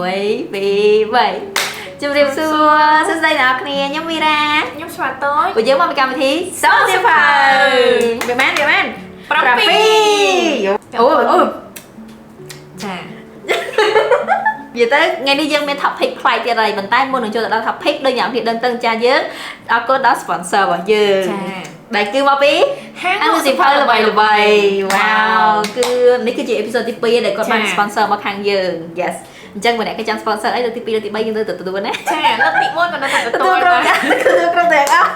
1 2 3ជំរាបសួរសួស្តីអ្នកគ្នាខ្ញុំមីរ៉ាខ្ញុំស្វាតយពួកយើងមកពីកម្មវិធីសោសៀវភៅវាមែន7អូចានិយាយទៅថ្ងៃនេះយើងមាន topic ប្លែកទៀតហើយប៉ុន្តែមុននឹងចូលទៅដល់ topic ដូចអ្នកគ្នាដឹងទៅចាយើងអរគុណដល់ sponsor របស់យើងចាដែលគឺមកពីហាងអានសៀវភៅល្បីៗវ៉ាវគឺនេះគឺជា episode ទី2ដែលគាត់បាន sponsor មកខាងយើង yes អញ្ចឹងបើអ្នកគេចង់ sponsor អីលើកទី2លើកទី3យើងទៅទទួលណាចាលើកទី1ក៏នៅតែទទួលគ្រប់ទាំងអស់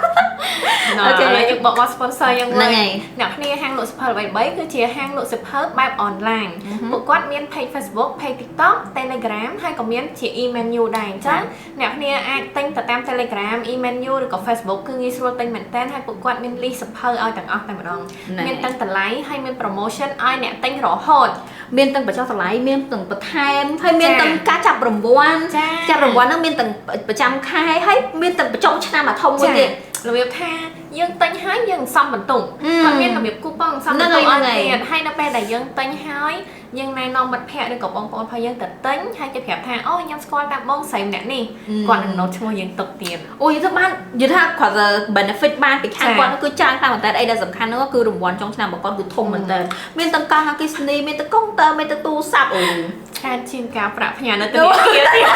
អូខេហើយយើងបកមក sponsor យើងវិញអ្នកគ្នាហាងលក់សៀវភៅល្បីៗគឺជាហាងលក់សៀវភៅបែប online ពួកគាត់មាន page Facebook page TikTok Telegram ហើយក៏មានជា e-menu ដែរអញ្ចឹងអ្នកគ្នាអាចទិញទៅតាម Telegram e-menu ឬក៏ Facebook គឺងាយស្រួលទិញមែនតើហើយពួកគាត់មាន list សៀវភៅឲ្យទាំងអស់តែម្ដងមានទាំងតម្លៃហើយមាន promotion ឲ្យអ្នកទិញរហូតមានទាំងបញ្ចុះតម្លៃមានទាំងបន្ថែមហើយមានទាំងការចាប់រង្វាន់ចាប់រង្វាន់ហ្នឹងមានទាំងប្រចាំខែហើយមានទាំងបញ្ចុះឆ្នាំអាធំមួយទៀតរបៀបថាយើងទិញហើយយើងសំបន្ទុកគាត់មានរបៀបគូប៉ុងសំបន្ទុកឲ្យទៀតហើយនៅពេលដែលយើងទិញហើយយើងណែនាំមិត្តភ័ក្តិឬក៏បងប្អូនរបស់យើងទៅទិញហើយគេប្រាប់ថាអូខ្ញុំស្គាល់តាបងស្រីម្នាក់នេះគាត់នឹង note ឈ្មោះយើងទុកទៀតអូយទៅបាននិយាយថាគាត់ benefit បានពីខាងគាត់គឺច្រើនខ្លាំងមែនតើអីដែលសំខាន់នោះគឺរង្វាន់ចុងឆ្នាំរបស់គាត់គឺធំមែនតើមានទាំងកង់អគ្គិសនីមានទាំងកុងទ័រមានទាំងទូរស័ព្ទអូយខាតជាងការប្រាក់ផ្ញើនៅធនាគារទៀត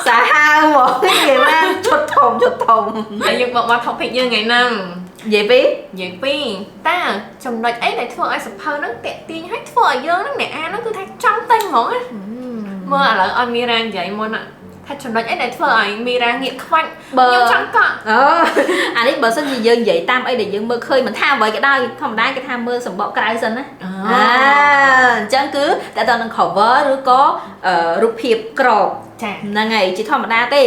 សាហាវហ្មងនិយាយបានឈុតធំហើយយើងមក topic យើងថ្ងៃហ្នឹងនិយាយពីតើចំណុចអីដែលធ្វើឲ្យសភៅហ្នឹងតាក់ទាញហើយធ្វើឲ្យយើងហ្នឹងអ្នកអានហ្នឹងគឺថាចង់ទិញហ្មងណាមើលឥឡូវឲ្យមីរ៉ានិយាយមុនថាចំណុចអីដែលធ្វើឲ្យមីរ៉ាងាកខ្វាច់ខ្ញុំចង់កក់អានេះបើសិនជាយើងនិយាយតាមអីដែលយើងមើលឃើញមិនថាអ្វីក៏ដោយធម្មតាគេថាមើលសម្បកក្រៅសិនណាអញ្ចឹងគឺតែតើនឹង cover ឬក៏រូបភាពក្របហ្នឹងហើយជាធម្មតាទេ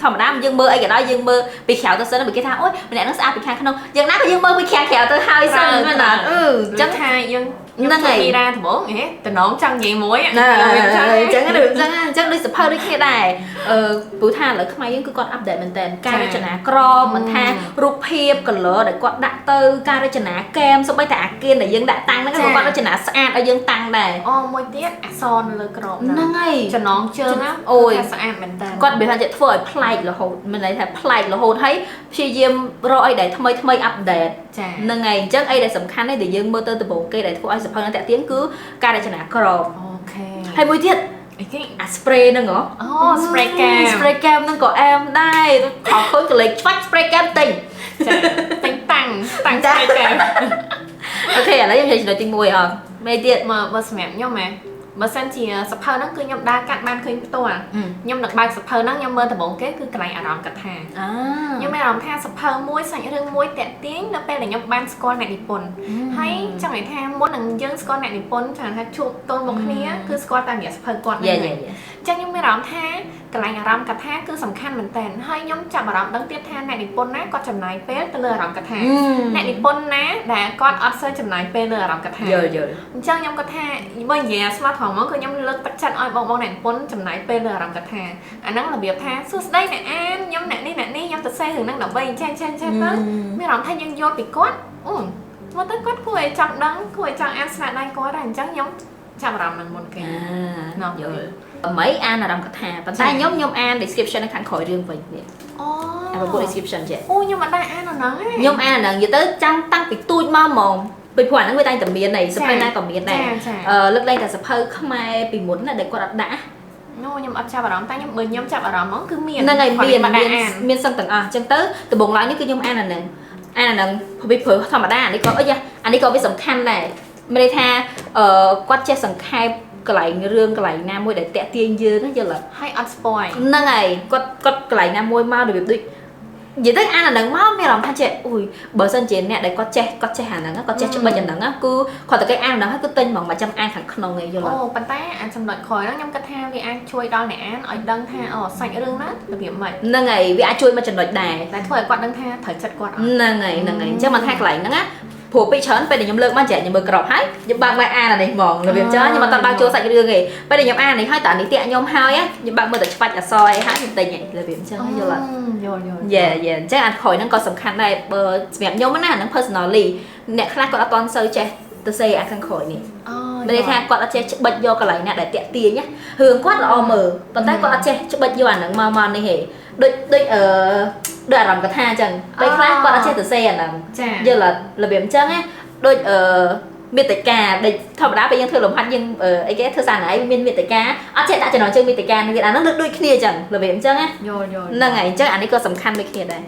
ធម្មតាយើងមើលអីក៏ដោយយើងមើលពីក្រៅទៅសិនបើគេថាអូយម្នាក់នឹងស្អាតពីខាងក្នុងយ៉ាងណាក៏យើងមើលពីក្រៅទៅហើយសិនមែនអត់អញ្ចឹងថាយើងហ្នឹងហើយមីរ៉ាដំបងតំណងចង់និយាយមួយអញ្ចឹងដូចសភៅដូចគ្នាដែរព្រោះថាឥឡូវខ្មែរយើងគឺគាត់អាប់ដេតមែនតើការរចនាក្របមិនថារូបភាព color ដែលគាត់ដាក់ទៅការរចនាគែមសូម្បីតែអាគារដែលយើងដាក់តាំងហ្នឹងគាត់រចនាស្អាតឲ្យយើងតាំងដែរអូមួយទៀតអក្សរនៅលើក្របហ្នឹងហើយចំណងជើងណាអូយស្អាតមែនតើគាត់និយាយថាធ្វើឲ្យប្លែករហូតមិនន័យថាប្លែករហូតហើយព្យាយាមរកអីដែលថ្មីអាប់ដេតហ្នឹងហើយអញ្ចឹងអីដែលសំខាន់នេះដែលយើងមើលទៅដំបូងគេដែលធ្វើឲ្យសភៅនឹងតាក់ទាញគឺការរចនាក្របអូខេហើយមួយទៀតអា spray ហ្នឹងហ៎អូ spray cam ហ្នឹងក៏អែមដែរខំឃើញកលេចខ្វាច់ spray cam ទិញចាទិញតាំង spray cam អូខេឥឡូវខ្ញុំនិយាយចំណុចទី1អត់មេទៀតមើលសម្រាប់ខ្ញុំបើសិនជាសភៅហ្នឹងគឺខ្ញុំដើរកាត់បានឃើញផ្ទាល់ខ្ញុំនឹងបើកសភៅហ្នឹងខ្ញុំមើលដំបូងគេគឺកន្លែងអារម្មណ៍កថាខ្ញុំមានអារម្មណ៍ថាសភៅមួយសាច់រឿងមួយតាក់ទាញនៅពេលដែលខ្ញុំបានស្គាល់អ្នកនិពន្ធហើយចង់និយាយថាមុននឹងយើងស្គាល់អ្នកនិពន្ធchẳngថាជួបទល់មុខគ្នាគឺស្គាល់តាមរយៈសភៅគាត់ហ្នឹងអញ្ចឹងខ្ញុំមានអារម្មណ៍ថាកន្លែងអារម្មណ៍កថាគឺសំខាន់មែនតើហើយខ្ញុំចាប់អារម្មណ៍ដឹងទៀតថាអ្នកនិពន្ធណាគាត់ចំណាយពេលទៅលើអារម្មណ៍កថាអ្នកនិពន្ធណាដែលគាត់អត់សូវចំណាយពេលលើអារម្មណ៍កថាអញ្ចឹងខ្ញុំគាត់ថាបើនិយាយស្មាតហ្មងគឺខ្ញុំលើកទឹកចិត្តឲ្យបងអ្នកនិពន្ធចំណាយពេលលើអារម្មណ៍កថាអាហ្នឹងរបៀបថាសួស្ដីអ្នកអានខ្ញុំអ្នកនេះខ្ញុំទៅសេរឿងហ្នឹងដើម្បីចេះទៅមានអារម្មណ៍ថាយើងយល់ពីគាត់មកទៅគាត់គួរឲ្យចង់ដឹងគួរឲ្យចង់អានស្នាដៃគាត់ដែរអញ្ចឹងខ្ញុំចាប់អារម្មណ៍នឹងមុនគេណោះយល់មិនអានអារម្មណ៍កថាប៉ុន្តែខ្ញុំអាន description នៅខាងក្រោយរឿងវិញនេះអាប្រពន្ធ description ចេះអូខ្ញុំអត់ដែរអានអាហ្នឹងទេខ្ញុំអានអាហ្នឹងនិយាយទៅចាំតាំងពីទូចមកហ្មងពីព្រោះអាហ្នឹងវាតែតែមានដែរសភៅណាក៏មានដែរលើកលែងតែសភៅខ្មែរពីមុនណាដែលគាត់អត់ដាក់ខ្ញុំអត់ចាប់អារម្មណ៍តែខ្ញុំចាប់អារម្មណ៍ហ្មងគឺមានហ្នឹងហើយមានសឹងទាំងអស់អញ្ចឹងទៅដំបូងឡើយនេះគឺខ្ញុំអានអាហ្នឹងពីព្រោះធម្មតាអានេះក៏អានេះក៏វាសំខាន់ដែរមានន័យថាគាត់ចេះសង្ខេបកន្លែងរឿងកន្លែងណាមួយដែលតាក់ទាញយើងយល់អត់ហើយអត់ spoil ហ្នឹងហើយគាត់កន្លែងណាមួយមករបៀបដូចនិយាយទៅអានអាហ្នឹងមកមានអារម្មណ៍ថាចេះអូយបើសិនជាអ្នកដែលគាត់ចេះអាហ្នឹងគាត់ចេះច្បិចអាហ្នឹងគឺគាត់តែគេអានអាហ្នឹងហើយគឺទិញហ្មងមិនចាំអានខាងក្នុងឯងយល់អត់អូប៉ុន្តែអាចំណុចក្រោយហ្នឹងខ្ញុំគិតថាវាអាចជួយដល់អ្នកអានឲ្យដឹងថាសាច់រឿងណារបៀបម៉េចហ្នឹងហើយវាអាចជួយមកចំណុចដែរតែធ្វើឲ្យគាត់ដឹងថាត្រូវចិត្តគាត់ហ្នឹងហើយអញ្ចឹងមិនថាកន្លែងហ្នឹងណាព្រោះពេលច្រើនពេលដែលខ្ញុំលើកមកចែកខ្ញុំមើលក្របហើយខ្ញុំបើកមកអានអានេះហ្មងរបៀបចឹងខ្ញុំអត់បើកចូលសាច់រឿងទេពេលដែលខ្ញុំអាននេះហើយតើនេះតាក់ខ្ញុំហើយខ្ញុំបើកមើលតែច្បាច់អក្សរអីហើយខ្ញុំទិញរបៀបចឹងយល់អត់យល់អញ្ចឹងអាក្រោយហ្នឹងក៏សំខាន់ដែរបើសម្រាប់ខ្ញុំណាហ្នឹង personally អ្នកខ្លះគាត់អត់ទាន់សូវចេះទៅសេអាខាងក្រោយនេះអូ Bên đâyគាត់អត់ចេះច្បិចយកកន្លែងណាដែលតាក់ទាញណារឿងគាត់ល្អមើលប៉ុន្តែគាត់អត់ចេះច្បិចយកអាហ្នឹងមកនេះហេដូចអារម្មណ៍កថាអញ្ចឹងពេលខ្លះគាត់អត់ចេះទៅសេអាហ្នឹងយល់របៀបអញ្ចឹងណាដូចមេតិកាដូចធម្មតាពេលយើងធ្វើលំហាត់យើងអីគេធ្វើសារណៃមានមេតិកាអត់ចេះដាក់ចំណងជើងមេតិកានឹងទៀតអាហ្នឹងដូចគ្នាអញ្ចឹងរបៀបអញ្ចឹងណាហ្នឹងហើយអញ្ចឹងអានេះក៏សំខាន់ដូចគ្នាដែរ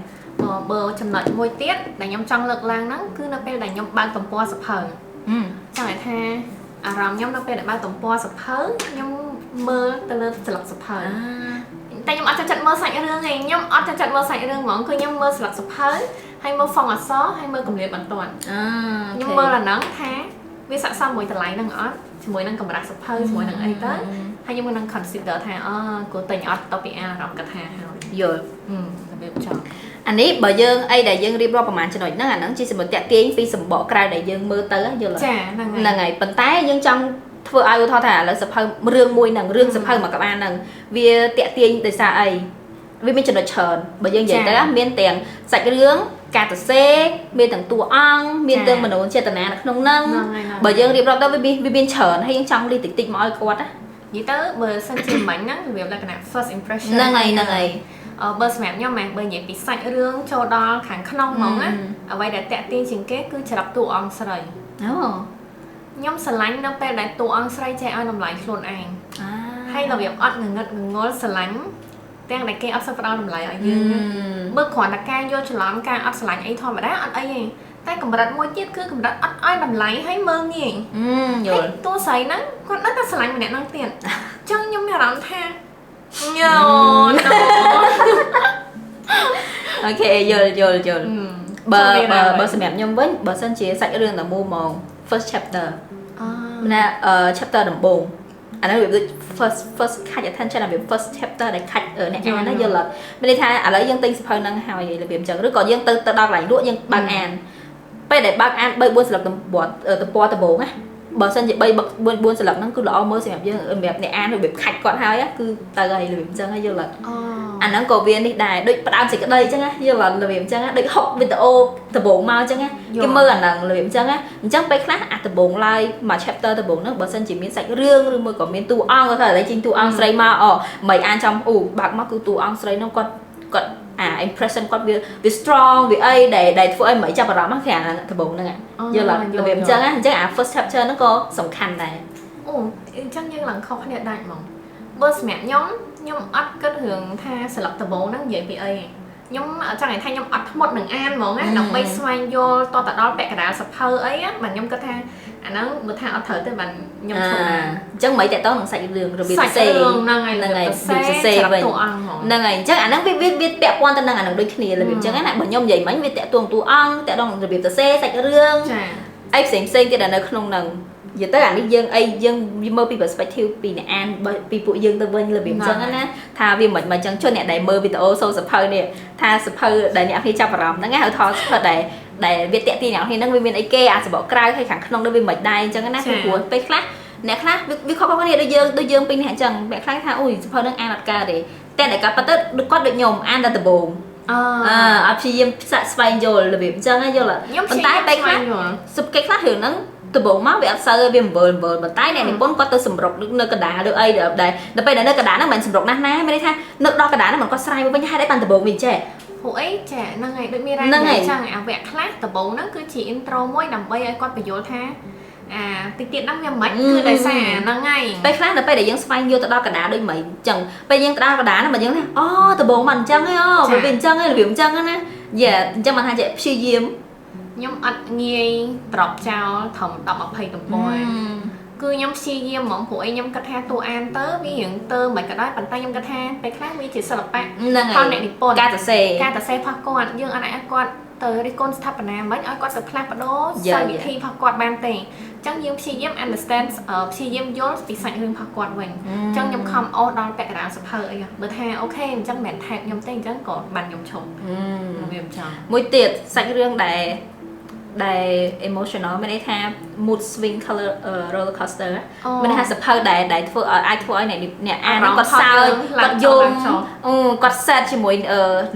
បើចំណុចមួយទៀតដែលខ្ញុំចង់លើកឡើងហ្នឹងគឺនៅពេលដែលខ្ញុំបើកទំព័រសភៅចង់ឲ្យថាអារម្មណ៍ខ្ញុំនៅពេលដែលបើកទំព័រសភៅខ្ញុំមើលទៅលើស្លឹកសភៅតែខ្ញុំអត់ចិត្តមើលសាច់រឿងទេខ្ញុំអត់ចិត្តមើលសាច់រឿងហ្មងគឺខ្ញុំមើលស្លឹកសភៅហើយមើលហ្វុងអក្សរហើយមើលគម្លាតបន្ទាត់ខ្ញុំមើលអាហ្នឹងថាវាស័ក្តិសមមួយតម្លៃហ្នឹងអត់ជាមួយនឹងកម្រាស់សភៅជាមួយនឹងអីទៅហើយខ្ញុំនឹង consider ថាគួរទិញអត់ទៅពីអារម្មណ៍កថាហើយយល់របៀបចង់អានេះបើយើងអីដែលយើងរៀបរាប់ប្រហែលចំណុចហ្នឹងអាហ្នឹងជាសម្បត្តិតាក់ទាញពីសម្បកក្រៅដែលយើងមើលទៅយល់ចាហ្នឹងហើយប៉ុន្តែយើងចង់ធ្វើឲ្យឧទាហរណ៍ថាឥឡូវសភៅរឿងមួយហ្នឹងរឿងសភៅមួយក្បាលហ្នឹងវាតាក់ទាញដោយសារអីវាមានចំណុចច្រើនបើយើងនិយាយទៅមានទាំងសាច់រឿងការសរសេរមានទាំងតួអង្គមានទាំងមនោចេតនានៅក្នុងហ្នឹងបើយើងរៀបរាប់ទៅវាមានច្រើនហើយយើងចង់លីតិចមកឲ្យគាត់ណានិយាយទៅបើសិនជាមិញហ្នឹងរបៀបលក្ខណៈ first impression ហ្នឹងហើយ បើសម្រាប់ខ្ញុំបើនិយាយពីសាច់រឿងចូលដល់ខាងក្នុងហ្មងណាអ្វីដែលតាក់ទាញជាងគេគឺច្រឡឹកតួអង្គស្រីខ្ញុំស្រឡាញ់នៅពេលដែលតួអង្គស្រីចេះឲ្យតម្លៃខ្លួនឯងហើយរបៀបអត់ងងឹតងងល់ស្រឡាញ់ទាំងដែលគេអត់សូវផ្ដល់តម្លៃឲ្យយើងមើលគ្រាន់តែការយកច្រឡំការអត់ស្រឡាញ់អីធម្មតាអត់អីទេតែកម្រិតមួយទៀតគឺកម្រិតអត់ឲ្យតម្លៃឲ្យមើលងាយយល់តួស្រីហ្នឹងគាត់នៅតែស្រឡាញ់ម្នាក់ហ្នឹងទៀតអញ្ចឹងខ្ញុំមានអារម្មណ៍ថាអូខេយល់បើសម្រាប់ខ្ញុំវិញបើសិនជាសាច់រឿងតែមូលហ្មង first chapter ណាchapter ដំបូងអានោះវាដូច first catch attention អាវា first chapter ដែល catch អ្នកអានណាយល់អត់មានន័យថាឥឡូវយើងទិញសៀវភៅហ្នឹងហើយរបៀបអញ្ចឹងឬក៏យើងទៅដល់កន្លែងលក់យើងបើកអានពេលដែលបើកអាន3 4ស្លឹកទំព័រដំបូងណាបើសិនជា3 4ស្លឹកហ្នឹងគឺល្អមើលសម្រាប់យើងសម្រាប់អ្នកអានរបៀបខាច់គាត់ហើយគឺទៅហើយរបៀបអញ្ចឹងយល់អត់អាហ្នឹងក៏វានេះដែរដូចផ្ដើមសេចក្តីអញ្ចឹងណាយល់អត់របៀបអញ្ចឹងដូចហុកវីដេអូដំបូងមកអញ្ចឹងណាគេមើលអាហ្នឹងរបៀបអញ្ចឹងណាអញ្ចឹងពេលខ្លះអាដំបូងឡើយមួយ chapter ដំបូងហ្នឹងបើសិនជាមានសាច់រឿងឬមួយក៏មានតួអង្គគាត់ថាឥឡូវចេញតួអង្គស្រីមកមិនអានចំបើកមកគឺតួអង្គស្រីហ្នឹងគាត់ impression គាត់វា strong វាអីដែលធ្វើឲ្យមិនចាប់អារម្មណ៍ហ្នឹងគេអាដំបូងហ្នឹងយល់របៀបអញ្ចឹងអញ្ចឹងអា first chapter ហ្នឹងក៏សំខាន់ដែរអញ្ចឹងយើងឡើងខុសគ្នាដាច់ហ្មងបើសម្រាប់ខ្ញុំអត់គិតរឿងថាស្លឹកដំបូងហ្នឹងនិយាយពីអីខ្ញុំចង់និយាយថាខ្ញុំអត់ធ្មត់នឹងអានហ្មងណាដើម្បីស្វែងយល់តទៅដល់ពាក់កណ្ដាលសភៅអីបាទខ្ញុំគិតថាអាហ្នឹងមើលថាអត់ត្រូវទេបាទខ្ញុំឈប់ណាអញ្ចឹងមិនតែតោះនឹងសាច់រឿងរបៀបសរសេរហ្នឹងហើយសរសេរវិញហ្នឹងហើយអញ្ចឹងអាហ្នឹងវាពាក់ព័ន្ធទៅនឹងអាហ្នឹងដូចគ្នារបៀបអញ្ចឹងណាបើខ្ញុំនិយាយមិញវាតាក់ទងតួអង្គតាក់ទងរបៀបសរសេរសាច់រឿងអីផ្សេងទៀតដែលនៅក្នុងហ្នឹងនិយាយទៅអានេះយើងមើលពី perspective ពីអ្នកអានពីពួកយើងទៅវិញរបៀបអញ្ចឹងណាថាវាមិនអញ្ចឹងជួយអ្នកដែលមើលវីដេអូសូសភៅនេះថាសភៅដែលអ្នកគ្នាចាប់អារម្មណ៍ហ្នឹងហៅថាសភៅដែលវាតាក់ទាញអ្នកគ្នាហ្នឹងវាមានអីគេអាសបកក្រៅហើយខាងក្នុងនោះវាមិនដែរអញ្ចឹងណាព្រោះពេលខ្លះអ្នកខ្លះវាខុសគ្នាដូចយើងពីរនេះអញ្ចឹងអ្នកខ្លះថាអូយសភៅហ្នឹងអានអត់កើតទេតែអ្នកគាត់ប៉ះទៅគាត់ដូចខ្ញុំអានតែដំបូងអត់ព្យាយាមស្វែងយល់របៀបអញ្ចឹងយល់ប៉ុន្តែពេលខ្លះសុបគេខ្លះរឿងហ្នឹងដំបូងមកវាអត់សូវវាអំវើប៉ុន្តែអ្នកនិពន្ធគាត់ទៅសម្រុកនៅកណ្ដាលឬអីដែលដល់ពេលនៅកណ្ដាលហ្នឹងមិនសម្រុកណាស់មានន័យថានៅដល់កណ្ដាលហ្នឹងមិនគាត់ស្រាយវិញហេតុអីបានដំបូងវាចេះព្រោះអីចាហ្នឹងហើយដូចមានរ៉ាយអញ្ចឹងអាវគ្គខ្លះដំបូងហ្នឹងគឺជា intro មួយដើម្បីឲ្យគាត់បញ្យល់ថាតិចទៀតហ្នឹងវាមិនគឺដោយសារហ្នឹងហើយពេលខ្លះដល់ពេលដែលយើងស្វែងយល់ទៅដល់កណ្ដាលដូចមិនអញ្ចឹងពេលយើងទៅដល់កណ្ដាលហ្នឹងមកយើងថាដំបូងមិនអញ្ចឹងទេវាអញ្ចឹងទេរបៀបអញ្ចឹងណាយ៉ាអញ្ចឹងមិនថាជាព្យាយាមខ្ញុំអត់ងាយត្រប់ចោលធំ10 20ទំព័រគឺខ្ញុំព្យាយាមហ្មងព្រោះអីខ្ញុំគិតថាតួអានទៅវារៀងទៅមិនក៏ដោយប៉ុន្តែខ្ញុំគិតថាពេលខ្លះវាជាសិល្បៈផលអ្នកនិពន្ធការសរសេរផុសគាត់យើងអត់អាចគាត់ទៅរិះគន់ស្ថាបនាមិនឲ្យគាត់ទៅផ្លាស់ប្ដូរសវិធីផុសគាត់បានទេអញ្ចឹងយើងព្យាយាម understand ព្យាយាមយល់ពីសាច់រឿងផុសគាត់វិញអញ្ចឹងខ្ញុំខំអូសដល់ពាក់កណ្ដាលសភៅអីបើថាអូខេអញ្ចឹងមិនមែនថែបខ្ញុំទេអញ្ចឹងក៏បានខ្ញុំឈប់វាមិនចឹងមួយទៀតសាច់រឿងដែល emotional មានន័យថា mood swing color roller coaster មានន័យថាសភៅដែលធ្វើឲ្យអាចធ្វើឲ្យអ្នកអានគាត់សើចគាត់យំគាត់ sad ជាមួយ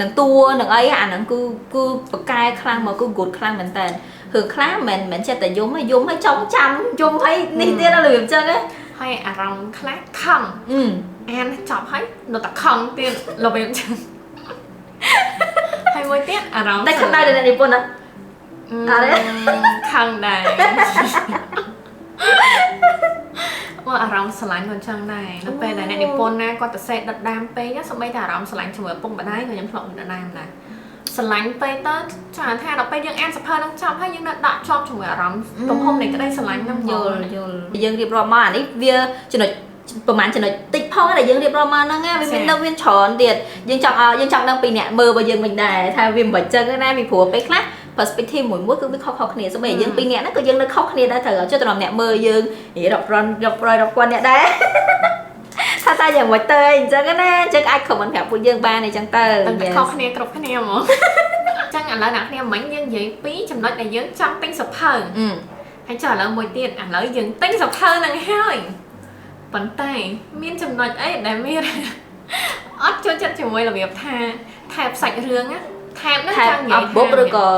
នឹងតួនឹងអីអាហ្នឹងគឺបកកែខ្លាំងមកគឺ good ខ្លាំងមែនតើ hưởng khác mình sẽ tại dùng hay chống chăm dùng hay đi tiên là luyện chân á ហើយអារម្មណ៍ខ្លះខឹង អានចប់ហើយនៅតែខឹងទៀតរបៀបចឹងហើយមួយទៀតអារម្មណ៍ តែខឹងដែរនៅនិពន្ធណា ខឹងដែរមកអារម្មណ៍ស្រឡាញ់គាត់ចឹងដែរនៅពេលដែលអ្នកនិពន្ធណាគាត់ទៅសេដិតដាមពេកសូម្បីតែអារម្មណ៍ស្រឡាញ់ជាមួយឪពុកម្ដាយក៏ខ្ញុំធ្លាប់ដិតដាមដែរស្រឡាញ់ពេកទៅចាថាដល់ពេលយើងអានសភៅនឹងចប់ហើយយើងនៅដាក់ជាប់ជាមួយអារម្មណ៍ទំហំនៃក្តីស្រឡាញ់នឹងយល់យើងរៀបរាប់មកអានេះវាចំណុចប្រហែលចំណុចតិចផងដែលយើងរៀបរាប់មកហ្នឹងវាមាននៅវាច្រើនទៀតយើងចង់ដឹងពីអ្នកមើលរបស់យើងវិញដែរថាវាមិនបាច់ចឹងណាពីព្រោះពេលខ្លះ perspective មួយគឺវាខុសៗគ្នាសូម្បីយើងពីរនាក់ហ្នឹងក៏យើងនៅខុសគ្នាដែរត្រូវចុះត្រង់អ្នកមើលយើងរាប់ពាន់អ្នកដែរថាតែយ៉ាងម៉េចទៅអញ្ចឹងណាអញ្ចឹងអាច comment ប្រាប់ពួកយើងបានអញ្ចឹងទៅខុសគ្នាគ្រប់គ្នាហ្មងអញ្ចឹងឥឡូវអ្នកគ្នាមិញយើងនិយាយពីចំណុចដែលយើងចង់ទិញសភៅហើយចុះឥឡូវមួយទៀតឥឡូវយើងទិញសភៅហ្នឹងហើយប៉ុន្តែមានចំណុចអីដែលមានអត់ចូលចិត្តជាមួយរបៀបថាថែបសាច់រឿងណាថែបហ្នឹងចង់និយាយថា ឬក៏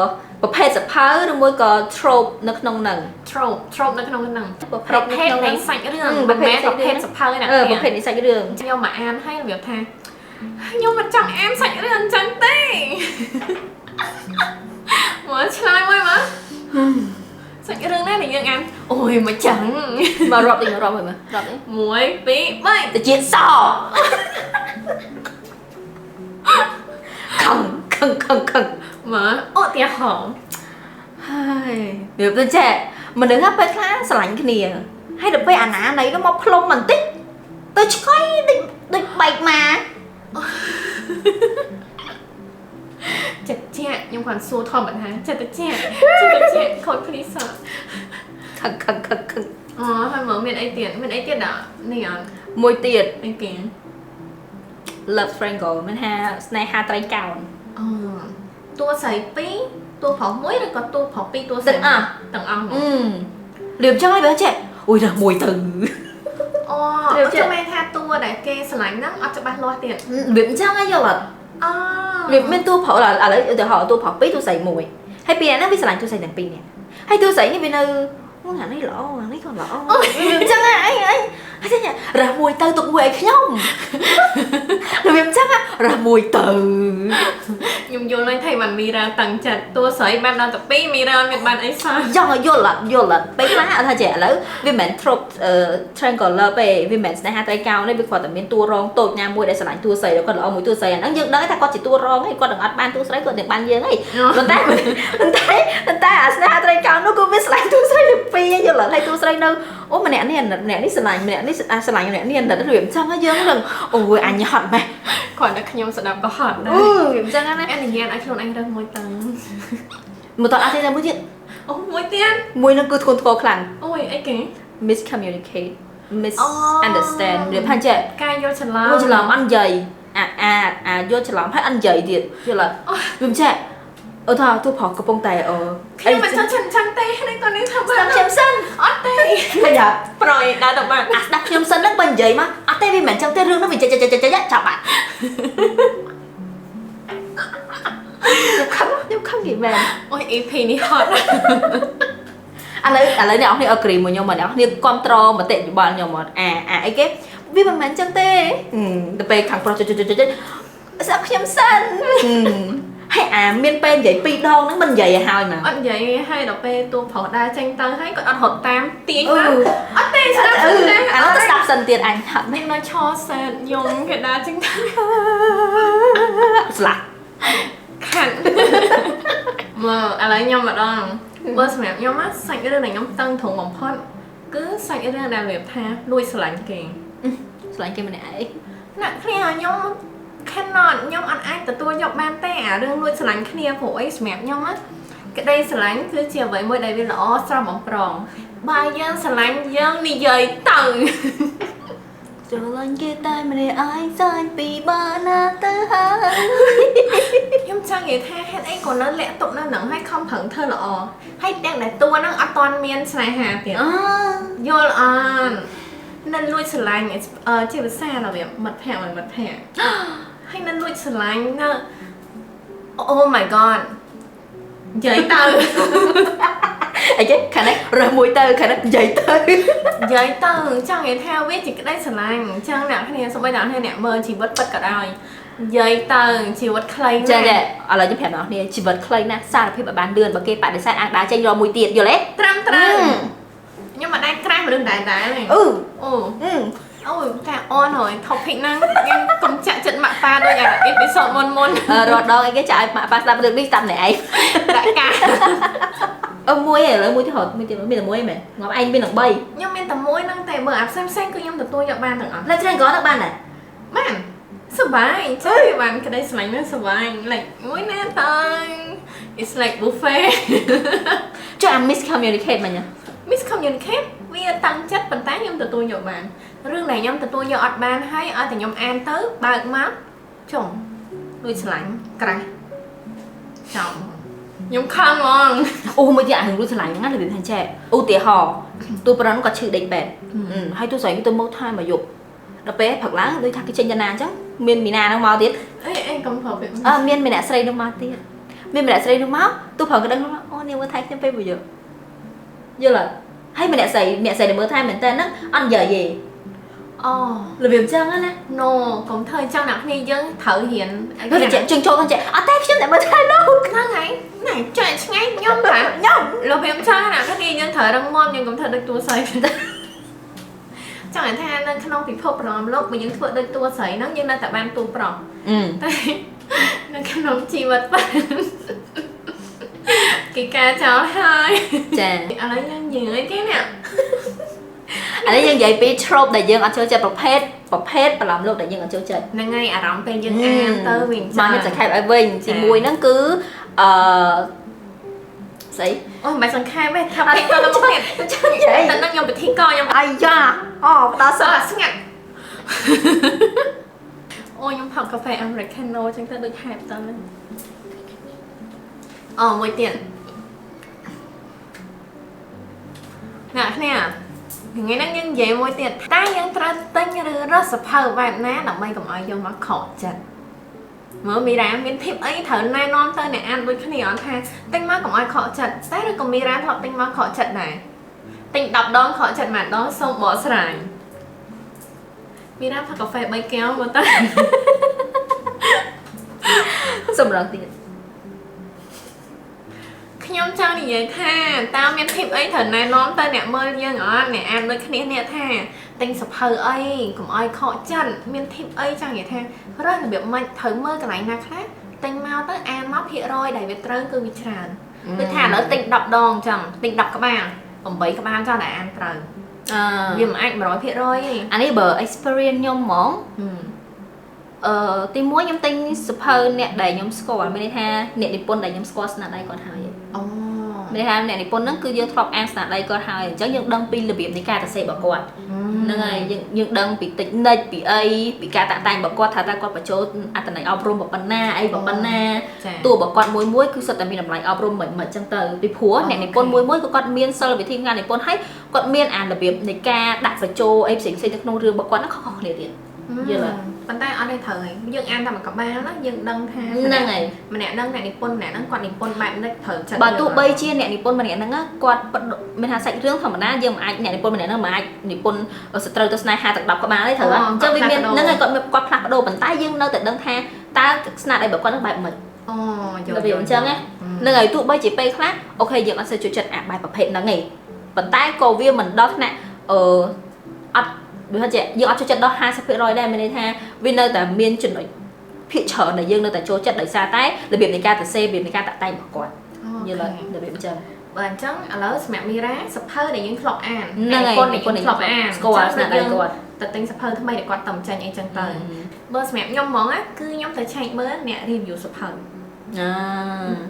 ប្រភេទសភៅឬមួយក៏ trope នៅក្នុងហ្នឹង trope នៅក្នុងហ្នឹងប្រភេទនៃសាច់រឿងមិនមែនប្រភេទសភៅណាប្រភេទនៃសាច់រឿងខ្ញុំមកអានហើយរបៀបថាខ្ញុំមិនចង់អានសាច់រឿងអញ្ចឹងទេមកឆ្លើយមួយមកសាច់រឿងណាដែលយើងអានអូយមកចឹងមករាប់វិញរាប់វិញរាប់វិញ1 2 3ទៅជាតិសខឹងមើលឧទាហរណ៍ហើយវាទៅចេះមនុស្សពេលខ្លះស្រឡាញ់គ្នាហើយដល់ពេលអាណាណៃនោះមកផ្លុំបន្តិចទៅឆ្កុយដូចបែកមកចិត្តជាខ្ញុំគាត់សួរធម្មតាចិត្តជាខូច please ខឹងអូហើយមើលមានអីទៀតដល់នេះអត់មួយទៀតអីគេ Love Triangle មានថាស្នេហាត្រីកោណតួស្រី2តួប្រុស1ឬក៏តួប្រុស2តួស្រីទាំងអស់លៀបចឹងហើយបើចេះអូយដល់មួយទៅអូចាំមែនថាតួដែលគេស្រឡាញ់ហ្នឹងអត់ច្បាស់លាស់ទៀតលៀបចឹងហើយយល់អត់លៀបមានតួប្រុសឥឡូវឧទាហរណ៍តួប្រុស2តួស្រី1ហើយពីអាហ្នឹងវាស្រឡាញ់តួស្រីទាំងពីរនេះហើយតួស្រីនេះវានៅអានេះល្អអានេះក៏ល្អលៀបចឹងអីហើយចេះរះមួយទៅទុកមួយឲ្យខ្ញុំលៀបចឹងរះមួយទៅខ្ញុំយល់ហើយថាមិនមីរ៉ាតឹងចិត្តតួស្រីបានដល់ទៅ2មីរ៉ាមានបានអីសោះយល់អត់ពេលខ្លះអត់ថាចេះឥឡូវវាមិន trope triangular ទេវាមិនស្នេហាត្រីកោណទេវាគាត់តែមានតួរងតូចណាមួយដែលស្រឡាញ់តួស្រីแล้วគាត់ល្អមួយតួស្រីអាហ្នឹងយើងដឹងថាគាត់ជាតួរងហើយគាត់នឹងអត់បានតួស្រីគាត់នឹងបានយើងហីប៉ុន្តែអាស្នេហាត្រីកោណនោះគឺវាស្រឡាញ់តួស្រីទាំងពីរយល់អត់ហើយតួស្រីនៅអូម្នាក់នេះស្រឡាញ់ម្នាក់នេះស្រឡាញ់ម្នាក់នេះអត់រៀបចឹងហើយយើងនឹងអូយអញហត់ម៉េះគាត់តែខ្ញុំស្ដាប់ក៏ហត់ដែររៀបចឹងណាអនុញ្ញាតឲ្យខ្លួនឯងរើសមួយទៅមកតអត់ទេមួយទៀតអូមួយទៀតមួយនឹងគឺធ្ងន់ធ្ងរខ្លាំងអូយអីគេ miscommunicate misunderstand រៀបថាចេះការយល់ច្រឡំអត់និយាយអាយល់ច្រឡំហើយអត់និយាយទៀតយល់អត់ខ្ញុំចេះអូថាទូផកកំពុងតែខ្ញុំមិនចង់ចាំទេនេះគាត់នេះថាបានខ្ញុំសិនអត់ទេយ៉ាប្រយដល់ទៅបានស្ដាប់ខ្ញុំសិនហ្នឹងបើនិយាយមកអត់ទេវាមិនចឹងទេរឿងហ្នឹងវាចាចាប់បាត់ខ្ញុំខំនិយាយមែនអូយ EP នេះហត់ឥឡូវអ្នកនរគ្នា agree មួយខ្ញុំមកអ្នកនរគ្នាគ្រប់គ្រងមតិយោបល់ខ្ញុំមកអីគេវាមិនមែនចឹងទេទៅពេលខាងប្រុសស្ដាប់ខ្ញុំសិនហើយមានពេលនិយាយ2ដងហ្នឹងមិននិយាយឲ្យហើយមកអត់និយាយឲ្យដល់ពេលតួប្រុសដើរចេញទៅហើយគាត់អត់រត់តាមទាញមកអត់ទេស្ដាប់អានោះទៅស្ដាប់សិនទៀតអញហត់នេះនៅឈរសែតយំគេដើរចេញទៅស្លាប់ខាត់មកឥឡូវខ្ញុំម្ដងបើសម្រាប់ខ្ញុំសាច់រឿងដែលខ្ញុំតឹងត្រង់បំផុតគឺសាច់រឿងដែលវាថាលួចស្រឡាញ់គេស្រឡាញ់គេម្នាក់ឯងអ្នកគ្នាខ្ញុំcannot ខ្ញុំអត់អាចទទួលយកបានទេអារឿងលួចស្រឡាញ់គ្នាព្រោះអីសម្រាប់ខ្ញុំក្តីស្រឡាញ់គឺជាអ្វីមួយដែលវាល្អស្រស់បំព្រងបើយើងស្រឡាញ់យើងនិយាយទៅស្រឡាញ់គេតែម្នាក់ឯងសាច់ពីបាណាទៅហើយខ្ញុំចង់និយាយថាហេតុអីក៏នៅលាក់ទុកនៅហ្នឹងហើយខំប្រឹងធ្វើល្អហើយទាំងដែលតួហ្នឹងអត់ទាន់មានស្នេហាទៀតយល់អត់នៅលួចស្រឡាញ់ជាភាសារបៀបមិត្តភក្តិហើយនៅលួចស្រឡាញ់នៅ Oh my god Giấy tờ. Ấy chứ khả năng rồi mùi tơ khả năng giấy tơ. Giấy tờ cho người theo biết chỉ cái đây sờ lành chẳng nè cái này xong bây giờ hay nè mơ chỉ bất cả đời giấy tờ chỉ vật clay Dạ dạ, ở lại giúp hẹn nó nè, chỉ vật clay nè, sao là khi mà bán đường và kia bạn để sai ăn đá chênh rồi mùi tiệt rồi đấy. Trâm nhưng mà đang cray mà đừng đá này. Ôi, cả on rồi, thọc thịnh năng em cùng chạy trận mạng pha đôi à, episode môn rồi đâu cái chạy mạng pha được đi tầm này anh. Đại ca. Muối này là muối thì hột, mình là muối mày, ngọc anh bên lòng bay. Nhưng mình tầm muối năng tại bờ áp xem cứ em từ tôi nhập ban thằng ạ. Lên trên có các bạn này. Man, sờ bài, chơi bạn cái đây sờ nó sờ bài, like muối nè tay, it's like buffet. Cho anh miscommunicate mà nhỉ? Miscommunicate, vì tăng chất bản tán em từ tôi nhập ban. Rương này em từ tôi nhập ọt ban hay ở từ nhóm an tới ba map, chồng, đuôi sờ lạnh, cray, chồng. Nhóm khăn luôn. Mới dạ hình tôi lại ngắt là bị thành trẻ. Tỉa hò. Tôi bà nó có chữ đánh bẹt. Hay tôi giấy tôi mâu thai mà dục. Đó bé thật lắm tôi thắc cái chân nhà chứ. Miền mì nào nó mau tiết. Ê cầm phở vậy. Miền mình đã xây nó mau tiết. Miền mình đã xây nó mau. Tôi phở cái đăng nó mau. Nếu mà thay cho bé bây giờ. Giờ là hay mình đã xây để mơ thai mình tên á. Ăn giờ gì? Là việc chân á nè. No, cũng thời trong nặng đi dân thở hiện. Nó phải chạy chừng trôi con chạy. Tách chứ để mơ thai đâu. Nó ngay. Này chạy ngay nhông hả? Nhông. Là việc chân nè cái đi dân thở đang môn nhưng cũng thở được tua xây. Chẳng hạn tha nên không bị phô bỏng lúc mà những thua được tua xây nó nhưng là tại ban tua bỏng. Nên cái nóng chi vật bạn. Cái ca cháu hai. Chà. Ở đây nhân gì ấy cái nè. អានេះយើងនិយាយពី trope ដែលយើងអត់ចូលចិត្តប្រភេទប្រឡំលោកដែលយើងអត់ចូលចិត្ត ហ្នឹងហើយអារម្មណ៍ពេលយើងអានទៅវិញចា មកខ្ញុំសង្ខេបឲ្យវិញទី1ហ្នឹងគឺស្អី អូមិនសង្ខេបទេថាពេកទៅមកទៀតចឹងនិយាយតែនឹងខ្ញុំពិធីកខ្ញុំ អាយ៉ាបន្តសើស្ងាត់ អូខ្ញុំផឹកកាហ្វេ Americano ចឹងទៅដូចហេបទៅមួយទៀតណាគ្នាថ្ងៃហ្នឹងយើងនិយាយមួយទៀតតែយើងត្រូវទិញឬរកសភៅបែបណាដើម្បីកុំឲ្យយកមកខកចិត្តមើលមីរ៉ាមានធីបអីត្រូវណែនាំទៅអ្នកអានដូចគ្នាអត់ថាទិញមកកុំឲ្យខកចិត្តតែឬក៏មីរ៉ាធ្លាប់ទិញមកខកចិត្តដែរទិញ10ដងខកចិត្តមួយដងសូមបកស្រាយមីរ៉ាផឹកកាហ្វេ3កែវមកទៅ សម្រាប់ទៀត ខ្ញុំចង់និយាយថាតើមានធីបអីត្រូវណែនាំទៅអ្នកមើលយើងអត់អ្នកអានដូចគ្នាអ្នកថាទិញសភៅអីកុំឲ្យខកចិត្តមានធីបអីចង់និយាយថារើសរបៀបម៉េចត្រូវមើលកន្លែងណាខ្លះទិញមកទៅអានមកភាគរយដែលវាត្រូវគឺវាច្រើនគឺថាឥឡូវទិញ10ដងចឹងទិញ10ក្បាល8ក្បាលចង់តែអានត្រូវវាមិនអាច 100% ទេ អានេះបើ experience ខ្ញុំហ្មងទី1ខ្ញុំទិញសភៅអ្នកដែលខ្ញុំស្គាល់មានន័យថាអ្នកនិពន្ធដែលខ្ញុំស្គាល់ស្នាដៃគាត់ហើយមានន័យថាអ្នកនិពន្ធហ្នឹងគឺយើងធ្លាប់អានស្នាដៃគាត់ហើយអញ្ចឹងយើងដឹងពីរបៀបនៃការសរសេររបស់គាត់ហ្នឹងហើយយើងដឹងពីតិចនិចពីអីពីការតាក់តែងរបស់គាត់ថាតើគាត់បញ្ចូលអត្ថន័យអប់រំប៉ុណ្ណាអីប៉ុណ្ណាតួរបស់គាត់មួយគឺសុទ្ធតែមានតម្លៃអប់រំមិនអញ្ចឹងទៅពីព្រោះអ្នកនិពន្ធមួយគឺគាត់មានសិលវិធីការនិពន្ធហើយគាត់មានអារបៀបនៃការដាក់បញ្ចូលអីផ្សេងៗទៅក្នុងរឿងរបស់គាត់ហ្នឹងខុសៗគ្នាទៀតយល់ ប៉ុន្តែអត់ទេត្រូវហើយយើងអានតែមួយកបាលណាយើងដឹងថាហ្នឹងហើយម្នាក់ដឹងអ្នកនិពន្ធម្នាក់ហ្នឹងគាត់និពន្ធបែបនេះត្រូវចិត្តបើទោះបីជាអ្នកនិពន្ធម្នាក់ហ្នឹងគាត់មានថាសាច់រឿងធម្មតាយើងមិនអាចអ្នកនិពន្ធម្នាក់ហ្នឹងមិនអាចនិពន្ធសត្រូវទៅស្នេហាទាំង10ក្បាលទេត្រូវអញ្ចឹងវាមានហ្នឹងហើយគាត់ផ្លាស់ប្ដូរប៉ុន្តែយើងនៅតែដឹងថាតើស្នាដៃរបស់គាត់ហ្នឹងបែបម៉េចយល់វាអញ្ចឹងហ្នឹងហើយទោះបីជាពេលខ្លះអូខេយើងអត់សូវចូលចិត្តអាបែបប្រភេទហ្នឹងទេប៉ុន្តែក៏វាមិនដល់ថ្នាក់អត់វាថាយើងអត់ចូលចិត្តដល់ 50% ដែរមានន័យថាវានៅតែមានចំណុចភាគច្រើនដែលយើងនៅតែចូលចិត្តដោយសារតែរបៀបនៃការសរសេររបៀបនៃការតាក់តែងរបស់គាត់យល់របៀបអញ្ចឹងបើអញ្ចឹងឥឡូវសម្រាប់មីរ៉ាសភៅដែលយើងធ្លាប់អានហ្នឹងហើយនិពន្ធធ្លាប់អានស្គាល់ស្នាដៃគាត់ទៅទិញសភៅថ្មីដែលគាត់តំចាញ់អីចឹងទៅបើសម្រាប់ខ្ញុំហ្មងគឺខ្ញុំទៅឆែកមើលអ្នក review សភៅ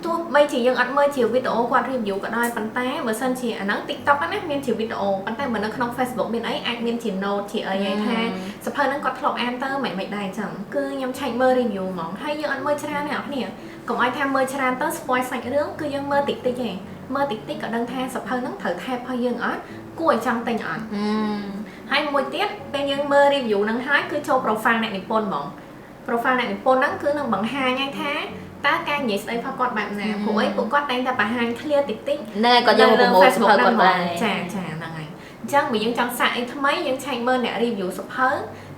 ទោះបីជាយើងអត់មើលជាវីដេអូគាត់ review ក៏ដោយប៉ុន្តែបើសិនជាអាហ្នឹង TikTok ណាមានជាវីដេអូប៉ុន្តែបើនៅក្នុង Facebook មានអីអាចមានជា note ជាអីថាសភៅហ្នឹងគាត់ធ្លាប់អានទៅមិនដែរអញ្ចឹងគឺខ្ញុំឆែកមើល review ហ្មងហើយយើងអត់មើលច្រើនទេអ្នកគ្នាកុំឲ្យថាមើលច្រើនទៅ spoil សាច់រឿងគឺយើងមើលតិចតិចទេមើលតិចតិចក៏ដឹងថាសភៅហ្នឹងត្រូវថែបឲ្យយើងអត់គួរឲ្យចង់ទិញអត់ហើយមួយទៀតពេលយើងមើល review ហ្នឹងហើយគឺចូល profile អ្នកនិពន្ធហ្មង profile អ្នកនិពន្ធហ្នឹងគឺនឹងបង្ហាញឲ្យថាតើការនិយាយស្ដីរបស់គាត់បែបណាព្រោះអីពួកគាត់តែងតែបង្ហាញ clear តិចតិចហ្នឹងហើយគាត់យកមកប្រមូលសភៅគាត់ដែរចាហ្នឹងហើយអញ្ចឹងបើយើងចង់សាកអីថ្មីយើងឆែកមើលអ្នក review សភៅ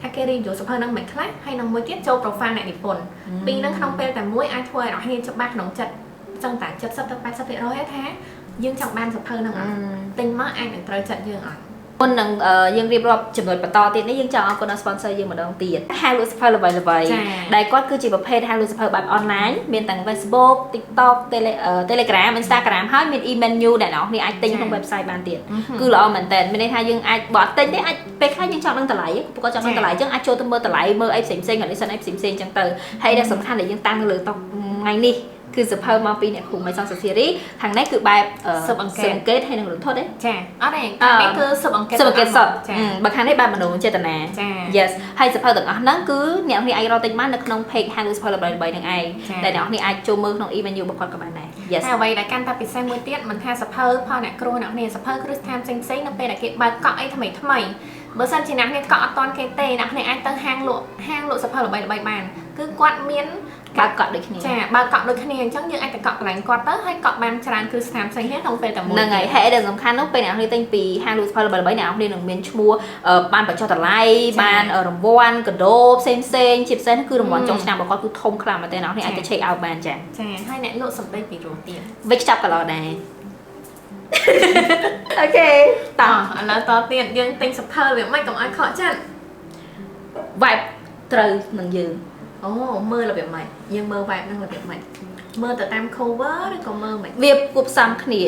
ថាគេ review សភៅហ្នឹងមិនខ្លះហើយនឹងមួយទៀតចូល profile អ្នកនិពន្ធពីរហ្នឹងក្នុងពេលតែមួយអាចធ្វើឲ្យអ្នកគ្នាច្បាស់ក្នុងចិត្តចឹងតែ70ទៅ 80% ថាយើងចង់បានសភៅហ្នឹងអត់ទិញមកអាចនឹងត្រូវចិត្តយើងអត់មុននឹងយើងរៀបរាប់ចំណុចបន្តទៀតនេះយើងចង់អរគុណដល់ sponsor យើងម្ដងទៀតហៅលក់សភៅល្បីៗដែលគាត់គឺជាប្រភេទហៅលក់សភៅបែប online មានទាំង Facebook TikTok Telegram Instagram ហើយមាន e-menu ដែលអ្នកនរអាចទិញក្នុង website បានទៀតគឺល្អមែនតើមានន័យថាយើងអាចបើអត់ទិញទេអាចពេលខ្លះយើងចង់ដឹងតម្លៃពួកគាត់ចង់ដឹងតម្លៃអញ្ចឹងអាចចូលទៅមើលតម្លៃមើលអីផ្សេងៗcondition អីផ្សេងៗអញ្ចឹងទៅហើយដែលសំខាន់ដែលយើងតាំងនៅលើតុថ្ងៃនេះគឺសភៅមកពីអ្នកគ្រូមិនសង្ឃសេរីខាងនេះគឺបែបស៊ើបអង្កេតហើយនឹងរន្ធត់ទេចាអត់ទេខាងនេះគឺស៊ើបអង្កេតសុទ្ធបើខាងនេះបែបមនោចេតនា Yes ហើយសភៅទាំងអស់ហ្នឹងគឺអ្នកនេះអាចរកទិញបាននៅក្នុង page ហាងសភៅល្បីៗហ្នឹងឯងដែលអ្នកនេះអាចចូលមើលក្នុង e-menu របស់គាត់ក៏បានដែរ Yes ហើយអ្វីដែលកាន់តែពិសេសមួយទៀតមិនថាសភៅផលអ្នកគ្រូអ្នកនេះសភៅគ្រឹះស្ថានផ្សេងៗនៅពេលដែលគេបើកកក់អីថ្មីបើសិនជាអ្នកនេះកក់អត់តាន់គេទេអ្នកនេះអាចទៅហាងលក់សភៅល្បីៗបានគឺគាត់មានបើកកក់ដូចគ្នាចាបើកកក់ដូចគ្នាអញ្ចឹងយើងអាចទៅកក់កន្លែងគាត់ទៅហើយកក់បានច្រើនគ្រឹះស្ថានផ្សេងទៀតក្នុងពេលតែមួយហ្នឹងហើយហើយដែលសំខាន់នោះពេលអ្នកនេះទិញពីហាងលក់សភៅល្បីៗអ្នកនេះនឹងមានឈ្មោះបានបញ្ចុះតម្លៃបានរង្វាន់កាដូផ្សេងជាពិសេសគឺរង្វាន់ចុងឆ្នាំរបស់គាត់គឺធំខ្លាំងមែនទែនអ្នកនេះអាចទៅ check out បានចាហើយអ្នកលក់សម្ដីពីរោះទៀតវិចចាប់កន្លោដែរអូខេតោះឥឡូវតទៀតយើងទិញសភៅវាមិនកុំឲ្យខកចិត្ត vibe ត្រូវនឹងយើងអូមើលរបៀបម៉េចយើងមើល vibe ហ្នឹងរបៀបម៉េចមើលទៅតាម cover ឬក៏មើលម៉េចវាគប់ផ្សំគ្នា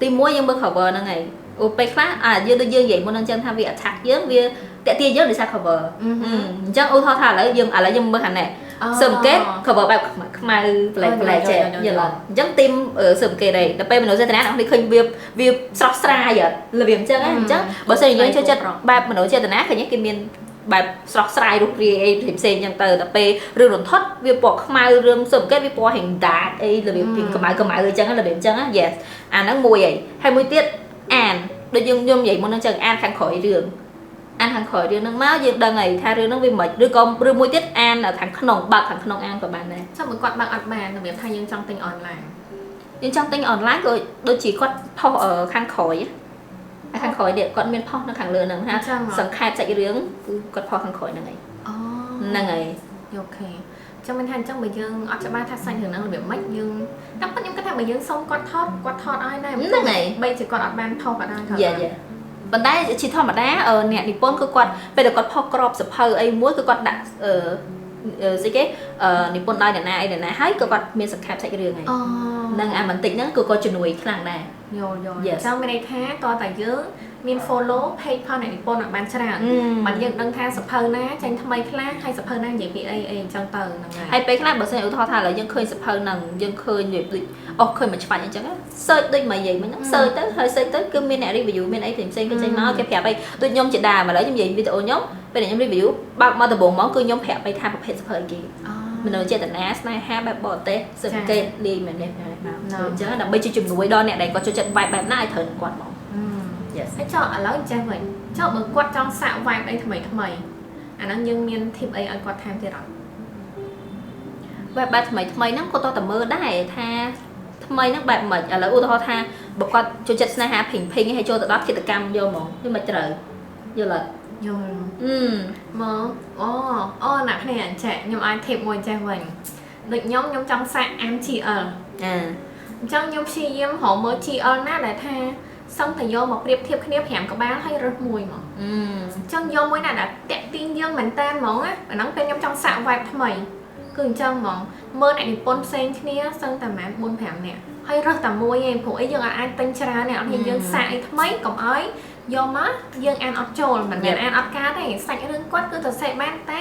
ទី1យើងមើល cover ហ្នឹងហើយអូពេលខ្លះយើងដូចយើងនិយាយមុនហ្នឹងចឹងថាវា attack យើងវាតាក់ទាញយើងដោយសារ cover អញ្ចឹងឧទាហរណ៍ថាឥឡូវយើងមើលខាងនេះស៊ើបអង្កេត cover បែបខ្មៅប្លែកចេះយល់អត់អញ្ចឹងទីមស៊ើបអង្កេតដែរដល់ពេលមនោចេតនាអ្នកនេះឃើញវាស្រស់ស្រាយរបៀបអញ្ចឹងអញ្ចឹងបើសិនជាយើងចូលចិត្តបែបមនោចេតនាឃើញគេមានបែបស្រស់ស្រាយរូបរាយផ្សេងអញ្ចឹងទៅដល់ពេលរឿងរន្ធត់វាពណ៌ខ្មៅរឿងស៊ើបអង្កេតវាពណ៌ហិងដាតអីរបៀបខ្មៅអញ្ចឹងរបៀបអញ្ចឹង Yes អាហ្នឹងមួយហើយមួយទៀតអានដូចយើងនិយាយមុនហ្នឹងចឹងអានខាងក្រោយរឿងហ្នឹងមកយើងដឹងហើយថារឿងហ្នឹងវាមិនឬក៏ឬមួយទៀតអានខាងក្នុងបើកខាងក្នុងអានក៏បានដែរចាំបើគាត់បើកអត់បានរបៀបថាយើងចង់ទិញអនឡាញយើងចង់ទិញអនឡាញក៏ដូចជាគាត់ផុសខាងក្រោយខាងក្រោយនេះគាត់មានផុសនៅខាងលើហ្នឹងថាសង្ខេបសាច់រឿងគឺគាត់ផុសខាងក្រោយហ្នឹងហើយហ្នឹងហើយអូខេចាំមិនថាអញ្ចឹងបើយើងអត់ច្បាស់ថាសាច់រឿងហ្នឹងរបៀបម៉េចយើងតែប៉ុន្តែខ្ញុំគិតថាបើយើងសុំគាត់ថតឲ្យដែរហ្នឹងហើយបីជាគាត់អត់បានថតក៏ដែរថតប៉ុន្តែជាធម្មតាអ្នកនិពន្ធគឺគាត់ពេលដែលគាត់ផុសក្របសភៅអីមួយគឺគាត់ដាក់ស្អីគេនិពន្ធដោយអ្នកណាហើយក៏គាត់មានសង្ខេបសាច់រឿងហើយហ្នឹងអាបន្តិចហ្នឹងគឺគាត់ជំនួយខ្លាំងដែរយល់ចាំមានន័យថាតើតាយើងមាន follow page ផលអ្នកនិពន្ធបានច្រើនបានយើងដឹងថាសភៅណាចេញថ្មីខ្លះហើយសភៅណានិយាយពីអីអញ្ចឹងទៅហ្នឹងហើយពេលខ្លះបើសិនឧទាហរណ៍ថាឥឡូវយើងឃើញសភៅហ្នឹងយើងឃើញដូចឃើញមួយច្បាច់អញ្ចឹង search ដូចមកនិយាយមិញហ្នឹង search ទៅហើយ search ទៅគឺមានអ្នក review មានអីផ្សេងគេចេញមកគេប្រាប់អីដូចខ្ញុំជាដើមឥឡូវខ្ញុំនិយាយវីដេអូខ្ញុំពេលខ្ញុំ review បើកមកដំបូងមកគឺខ្ញុំប្រាប់ឲ្យថាប្រភេទសភៅគេមនោចេតនាស្នេហាបែបបរទេសសង្កេតលាយមែនទេមកអញ្ចឹងដើម្បីជួយជំនួយដល់អ្នកដែលគាត់ចូលចិត្ត vibe បែបណាឲ្យត្រូវនឹងគាត់មកYes ហើយចុះឥឡូវចេះវិញចុះបើគាត់ចង់សាក vibe អីថ្មីអាហ្នឹងយើងមាន tip អីឲ្យគាត់ថែមទៀតអត់ vibe បែបថ្មីហ្នឹងគាត់តើមើលដែរថាថ្មីហ្នឹងបែបមិនឥឡូវឧទាហរណ៍ថាបើគាត់ចូលចិត្តស្នេហាភីងហើយចូលទៅដល់គិតកម្មយកហ្មងវាមិនត្រូវយល់អត់យល់មកអូណាស់គ្នាអញ្ចឹងខ្ញុំអាច tip មួយចេះវិញដូចខ្ញុំចង់សាក MGL អញ្ចឹងខ្ញុំព្យាយាមរកមើល GL ណាដែលថាសឹងតែយកមកប្រៀបធៀបគ្នា5ក្បាលហើយរើសមួយមកអញ្ចឹងយកមួយណាដែលតាក់ទាញយើងមែនតើហ្មងណាអាហ្នឹងពេលខ្ញុំចង់សាក vibe ថ្មីគឺអញ្ចឹងហ្មងមើលអ្នកនិពន្ធផ្សេងគ្នាសឹងតែប្រហែល 4-5 នាក់ហើយរើសតែមួយឯងព្រោះអីយើងអាចទិញច្រើនទេអត់ហ៊ានយើងសាកអីថ្មីកុំឲ្យយកមកយើងអានអត់ចូលមិនមែនអានអត់កើតទេសាច់រឿងគាត់គឺទៅសេកបានតែ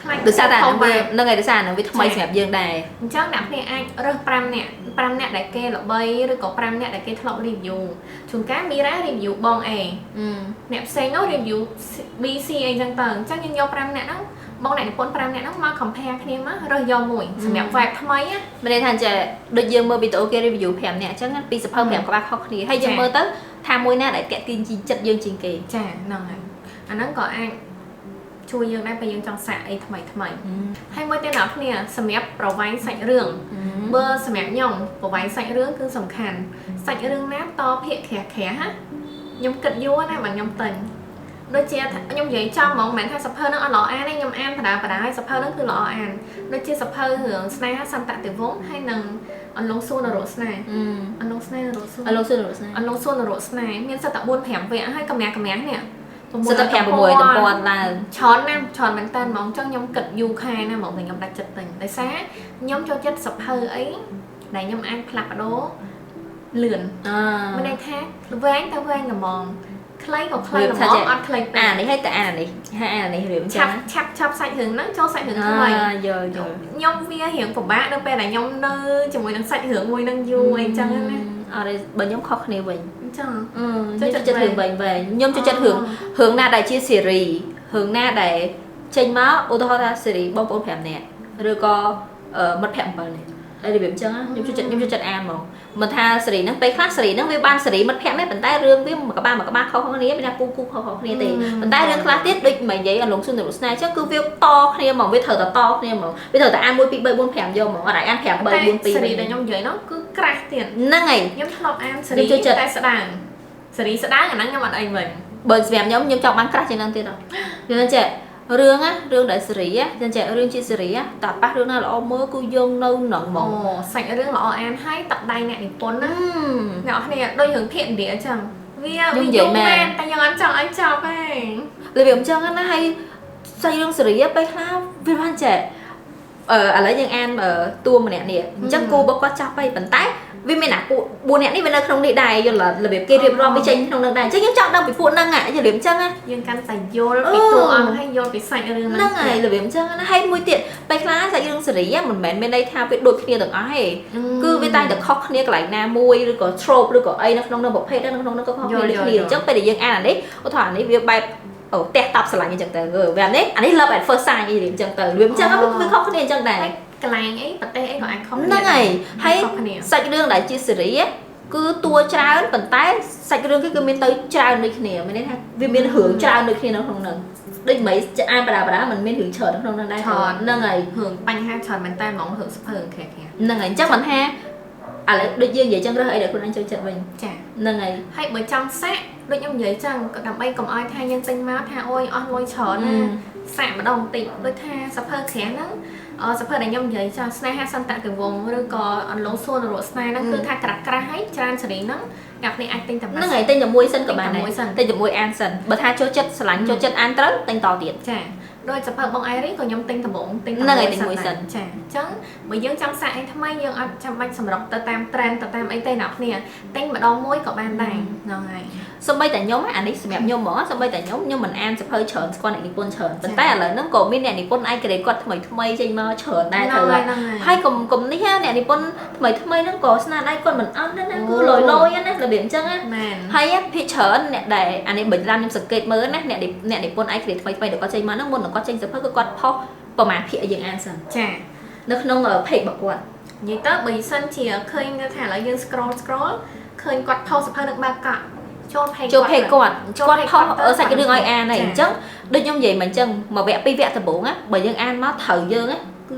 ខ្លាចដោយសារតែហ្នឹងហើយដោយសារហ្នឹងវាថ្មីសម្រាប់យើងដែរអញ្ចឹងអ្នកគ្នាអាចរើស5នាក់ដែលគេល្បីឬក៏5នាក់ដែលគេធ្លាប់ review ជួនកាលមីរ៉ា review បង A អ្នកផ្សេងនោះ review B C អីចឹងទៅអញ្ចឹងយើងយក5នាក់ហ្នឹងបងអ្នកនិពន្ធ5នាក់ហ្នឹងមក compare គ្នាមករើសយកមួយសម្រាប់ vibe ថ្មីមានន័យថាចេះដូចយើងមើលវីដេអូគេ review 5នាក់អញ្ចឹងពីសភៅ5ក្បាលខុសគ្នាហើយយើងមើលទៅថាមួយណាដែលតាក់ទាញចិត្តយើងជាងគេចាហ្នឹងហើយអាហ្នឹងក៏អាច ជួយយើងដែរពេលយើងចង់សាកអីថ្មីថ្មីហើយមួយទៀតអ្នកគ្នាសម្រាប់ប្រវែងសាច់រឿងបើសម្រាប់ខ្ញុំប្រវែងសាច់រឿងគឺសំខាន់សាច់រឿងណាតភាគក្រាស់ក្រាស់ខ្ញុំគិតយូរណាស់បើខ្ញុំទិញដូចជាខ្ញុំនិយាយចំហ្មងមិនមែនថាសភៅហ្នឹងអត់ល្អអានទេខ្ញុំអានបដាហើយសភៅហ្នឹងគឺល្អអានដូចជាសភៅរឿងស្នេហាសន្តតិវង្សហើយនឹងអន្លង់សួននរកស្នេហ៍អន្លង់ស្នេហ៍នរកសួនអន្លង់សួននរកស្នេហ៍អន្លង់សួននរកស្នេហ៍មានសិតតែ4 5វគ្គហើយកម្រាស់នេះសិតតែ5 6ទំព័រឡើងច្រើនណាស់ច្រើនមែនតើហ្មងចឹងខ្ញុំគិតយូរខែណាស់ហ្មងតែខ្ញុំដាច់ចិត្តទិញដោយសារខ្ញុំចូលចិត្តសភៅអីដែលខ្ញុំអាចផ្លាស់ប្ដូរលឿនមានន័យថាវែងតែវែងហ្មងខ្លីក៏ខ្លីហ្មងអត់ខ្លីពេកអានេះឲ្យតែអានេះហើយអានេះរៀបចឹងឆាប់សាច់រឿងហ្នឹងចូលសាច់រឿងថ្មីខ្ញុំវារៀងពិបាកដល់ពេលដែលខ្ញុំនៅជាមួយនឹងសាច់រឿងមួយហ្នឹងយូរអីចឹងណាអត់ទេបើខ្ញុំខុសគ្នាវិញចឹងចូលចិត្តរឿងវែងខ្ញុំចូលចិត្តរឿងណាដែលជាស៊េរីរឿងណាដែលចេញមកឧទាហរណ៍ថាស៊េរីបងប្អូន5នាក់ឬក៏មិត្តភក្តិ7នាក់ហើយរបៀបចឹងខ្ញុំចូលចិត្តអានហ្មងមិនថាស៊េរីហ្នឹងពេលខ្លះស៊េរីហ្នឹងវាបានស៊េរីមិត្តភក្តិដែរប៉ុន្តែរឿងវាមួយក្បាលខុសគ្នាមានថាគូខុសគ្នាទេប៉ុន្តែរឿងខ្លះទៀតដូចមិននិយាយអន្លង់សួននរកស្នេហ៍ចឹងគឺវាតគ្នាហ្មងវាត្រូវតែតគ្នាហ្មងវាត្រូវតែអាន1 2 3 4 5យកហ្មងអត់អាចអាន5 3 4 2ស៊េរីដែលខ្ញុំនិយាយនោះគឺក្រាស់ទៀតហ្នឹងហើយខ្ញុំធ្លាប់អានស៊េរីតែស្ដាងស៊េរីស្ដាងអាហ្នឹងខ្ញុំអត់អីវិញបើសម្រាប់ខ្ញុំចង់បានក្រាស់ជាងហ្នឹងទៀតអត់យើងចេះរឿងដែលស៊េរីចឹងចេះរឿងជាស៊េរីតែប៉ះរឿងណាល្អមើលគឺយើងនៅនឹងហ្មងសាច់រឿងល្អអានហើយទឹកដៃអ្នកនិពន្ធណាអ្នកគ្នាដូចរឿងភាគឥណ្ឌាអញ្ចឹងវាយូរមែនតែយើងអត់ចង់ឲ្យចប់ទេរបៀបអញ្ចឹងណាហើយសាច់រឿងស៊េរីពេលខ្លះវាបានចេះឥឡូវយើងអានតួម្នាក់នេះអញ្ចឹងគូរបស់គាត់ចាប់ហើយប៉ុន្តែវាមានពួក4នាក់នេះវានៅក្នុងនេះដែរយល់របៀបគេរៀបរាប់វាចេញក្នុងនឹងដែរអញ្ចឹងយើងចង់ដឹងពីពួកហ្នឹងយល់របៀបអញ្ចឹងយើងកាន់តែយល់ពីតួអង្គហើយយល់ពីសាច់រឿងហ្នឹងហើយរបៀបអញ្ចឹងណាហើយមួយទៀតពេលខ្លះសាច់រឿងស៊េរីមិនមែនមានន័យថាវាដូចគ្នាទាំងអស់ទេគឺវាតែខុសគ្នាកន្លែងណាមួយឬក៏ trope ឬក៏អីនៅក្នុងនឹងប្រភេទនៅក្នុងនឹងក៏ខុសគ្នាដូចគ្នាអញ្ចឹងពេលដែលយើងអានអានេះឧទាហរណ៍អានេះវាបែបផ្ទះតាប់ស្រឡាញ់អញ្ចឹងទៅវានេះអានេះ love at first sight អីអញ្ចឹងទៅវាអញ្ចឹងវាខុសគ្នាអញ្ចឹងដែរកន្លែងអីប្រទេសអីក៏អាចខុសគ្នាហ្នឹងហើយសាច់រឿងដែលជាស៊េរីគឺតួច្រើនប៉ុន្តែសាច់រឿងគឺមានទៅច្រើនដូចគ្នាមានន័យថាវាមានរឿងច្រើនដូចគ្នានៅក្នុងហ្នឹងដូចមិនអានបដាមិនមានរឿងច្រើននៅក្នុងហ្នឹងដែរហ្នឹងហើយរឿងបញ្ហាច្រើនមែនតើហ្មងរឿងសភើខែហ្នឹងហើយអញ្ចឹងមិនថាឥឡូវដូចយើងនិយាយចឹងរើសអីដែលខ្លួនឯងចូលចិត្តវិញចាហ្នឹងហើយបើចង់សាក់ដូចខ្ញុំនិយាយចឹងក៏ដើម្បីកុំឲ្យថាយើងទិញមកថាអូយអស់លុយច្រើនណាសាក់ម្ដងបន្តិចដូចថាសភើក្រាស់ហ្នឹងសភើដែលខ្ញុំនិយាយចាស្នេហាសន្តតិវង្សឬក៏អន្លង់សួននរកស្នេហ៍ហ្នឹងគឺថាក្រាស់ហើយច្រើនសេរីហ្នឹងអ្នកនេះអាចទិញតែហ្នឹងហើយទិញតែមួយសិនក៏បានដែរទិញតែមួយអានសិនបើថាចូលចិត្តស្រឡាញ់ចូលចិត្តអានត្រូវទិញតទៀតចាដោយសភើបងអៃរីក៏ខ្ញុំទិញដំបងទិញហ្នឹងហើយទិញមួយសិនចាអញ្ចឹងបើយើងចង់សាកអីថ្មីយើងអត់ចាំបាច់សម្រុកទៅតាម trend ទៅតាមអីទេអ្នកគ្នាទិញម្ដងមួយក៏បានដែរហ្នឹងហើយសូម្បីតែខ្ញុំអានេះសម្រាប់ខ្ញុំហ្មងសូម្បីតែខ្ញុំមិនអានសភើច្រើនស្គាល់អ្នកនិពន្ធច្រើនប៉ុន្តែឥឡូវហ្នឹងក៏មានអ្នកនិពន្ធឯករាជ្យគាត់ថ្មីចេញមកច្រើនដែរទៅហើយកុំនេះអ្នកនិពន្ធថ្មីហ្នឹងក៏ស្នាដៃគាត់មិនអន់ណាគឺលយណារបៀបអញ្ចឹងណាហើយភាគច្រើនអ្នកដែលអានេះបើតាមខ្ញុំសង្កេតមើលណាអ្នកនិពន្ធឯករាជ្យថ្មីដែលគាត់ចេញមកហ្នឹងមុនគាត់ចេញសភើគឺគាត់ផុសប្រហែលភាគឲ្យយើងអានសិនចានៅក្នុង page របស់គាត់និយាយទៅបើសិនជាឃើញថាឥឡូវយើង scroll ឃើញគាត់ផុសសភើនឹងបើកកចូល page គាត់ផុសសាច់រឿងឲ្យអានហើយអញ្ចឹងដូចខ្ញុំនិយាយមកអញ្ចឹងមួយវគ្គពីរវគ្គដំបូងណាបើយើងអានមកត្រូវយើងគឺ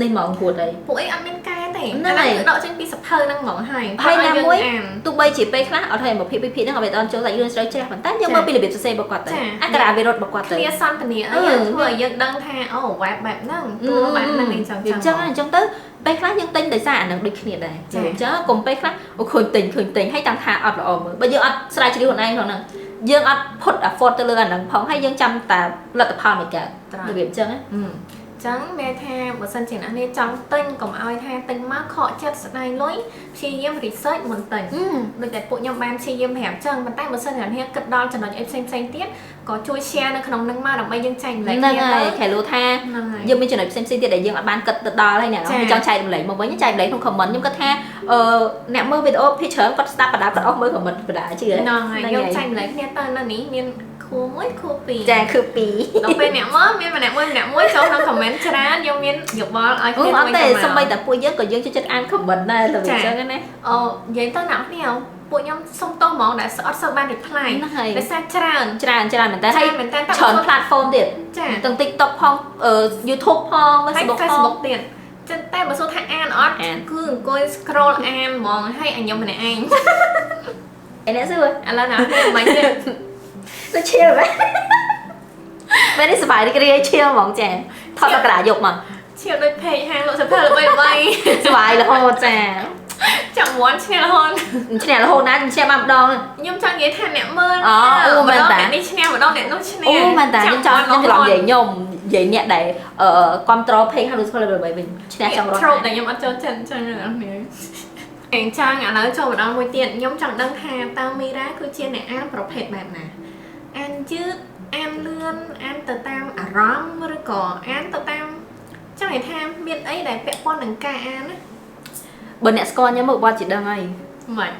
នេះហ្មងគួរតែពួកអីអត់មានកែទេហ្នឹងហើយដកចេញពីសភៅហ្នឹងហ្មងហើយណាមួយទោះបីជាពេលខ្លះអត់ឲ្យមកភាគហ្នឹងឲ្យអត់ចូលសាច់រឿងស្រូវច្រាស់ប៉ុន្តែយើងមើលពីរបៀបសរសេររបស់គាត់ទៅអក្ខរាវិរុទ្ធរបស់គាត់ទៅគ្នាសន្ទនាអីធ្វើឲ្យយើងដឹងថាអូ web បែបហ្នឹងតួបែបហ្នឹងអញ្ចឹងទៅពេលខ្លះយើងទិញដោយសារអានឹងដូចគ្នាដែរអញ្ចឹងកុំពេលខ្លះឃើញទិញហើយតាំងថាអត់ល្អមើលបើយើងអត់ស្រាវជ្រាវខ្លួនឯងក្នុងហ្នឹងយើងអត់ put effort ទៅលើអាហ្នឹងផងហើយយើងចាំតែលទ្ធផលមិនកើតរបៀបអញ្ចឹងចឹងមានថាបើសិនជាអ្នកនេះចង់ទិញកុំឲ្យថាទិញមកខកចិត្តស្ដាយលុយព្យាយាម research មុនទិញដូចតែពួកខ្ញុំបានព្យាយាមប្រាប់ចឹងប៉ុន្តែបើសិនជាអ្នកនេះគិតដល់ចំណុចអីផ្សេងទៀតក៏ជួយ share នៅក្នុងនឹងមកដើម្បីយើងចែករំលែកគ្នាទៅហ្នឹងហើយខែលូថាយើងមានចំណុចផ្សេងទៀតដែលយើងអត់បានគិតទៅដល់ហើយអ្នកចង់ចែករំលែកមកវិញចែករំលែកក្នុង comment ខ្ញុំគិតថាអ្នកមើលវីដេអូភាគច្រើនគាត់ស្ដាប់បដាគាត់អស់មើល comment បដាជឿហ្នឹងហើយយើងចែករំលែកគ្នាទៅនៅនេះមានខួ1ខួ2ចាខួ2ដល់ពេលអ្នកមើលមានម្នាក់មួយចូលក្នុង comment ច្រើនយើងមានយោបល់ឲ្យគ្នាអត់ទេសូម្បីតែពួកយើងក៏យើងចូលចិត្តអាន comment ដែរទៅអញ្ចឹងណានិយាយទៅអ្នកគ្នា ពួកខ្ញុំសុំតោះហ្មងដែលអត់សូវបាន reply ដោយសារច្រើនមែនតើហើយច្រើន platform ទៀតចាទាំង TikTok ផង YouTube ផង Facebook ទៀតចឹងតែបើសួរថាអានអត់គឺអង្គុយ scroll អានហ្មងហើយអញខ្ញុំម្នាក់ឯងឯនេះសួរឥឡូវណាមិនទេទៅឈៀលមែននេះសប្បាយរីករាយឈៀលហ្មងចាថតក្រាយកមកឈៀលដូច page ហាងលក់សភៅល្បីសប្បាយរហូតចាចាំមាន់ឈ្នះរហូតណាខ្ញុំឈ្នះបានម្ដងខ្ញុំចង់និយាយថាអ្នកមើលមែនតាអ្នកនេះឈ្នះម្ដងអ្នកនោះឈ្នះមែនតាខ្ញុំចង់ច្រឡំនិយាយខ្ញុំនិយាយអ្នកដែលគ្រប់ត្រូល page ហាងលក់សភៅល្បីវិញឈ្នះចង់រត់តែខ្ញុំអត់ចូលចិត្តអញ្ចឹងអ្នកនេះអញ្ចឹងឥឡូវចូលម្ដងមួយទៀតខ្ញុំចង់ដឹងថាតើមីរ៉ាគឺជាអ្នកអានប្រភេទបែបណាអានយឺតអានលឿនអានទៅតាមអារម្មណ៍ឬក៏អានទៅតាមចង់និយាយថាមានអីដែលពាក់ព័ន្ធនឹងការអានណាបើអ្នកស្គាល់ខ្ញុំមកបាត់ជាដឹងហើយមិន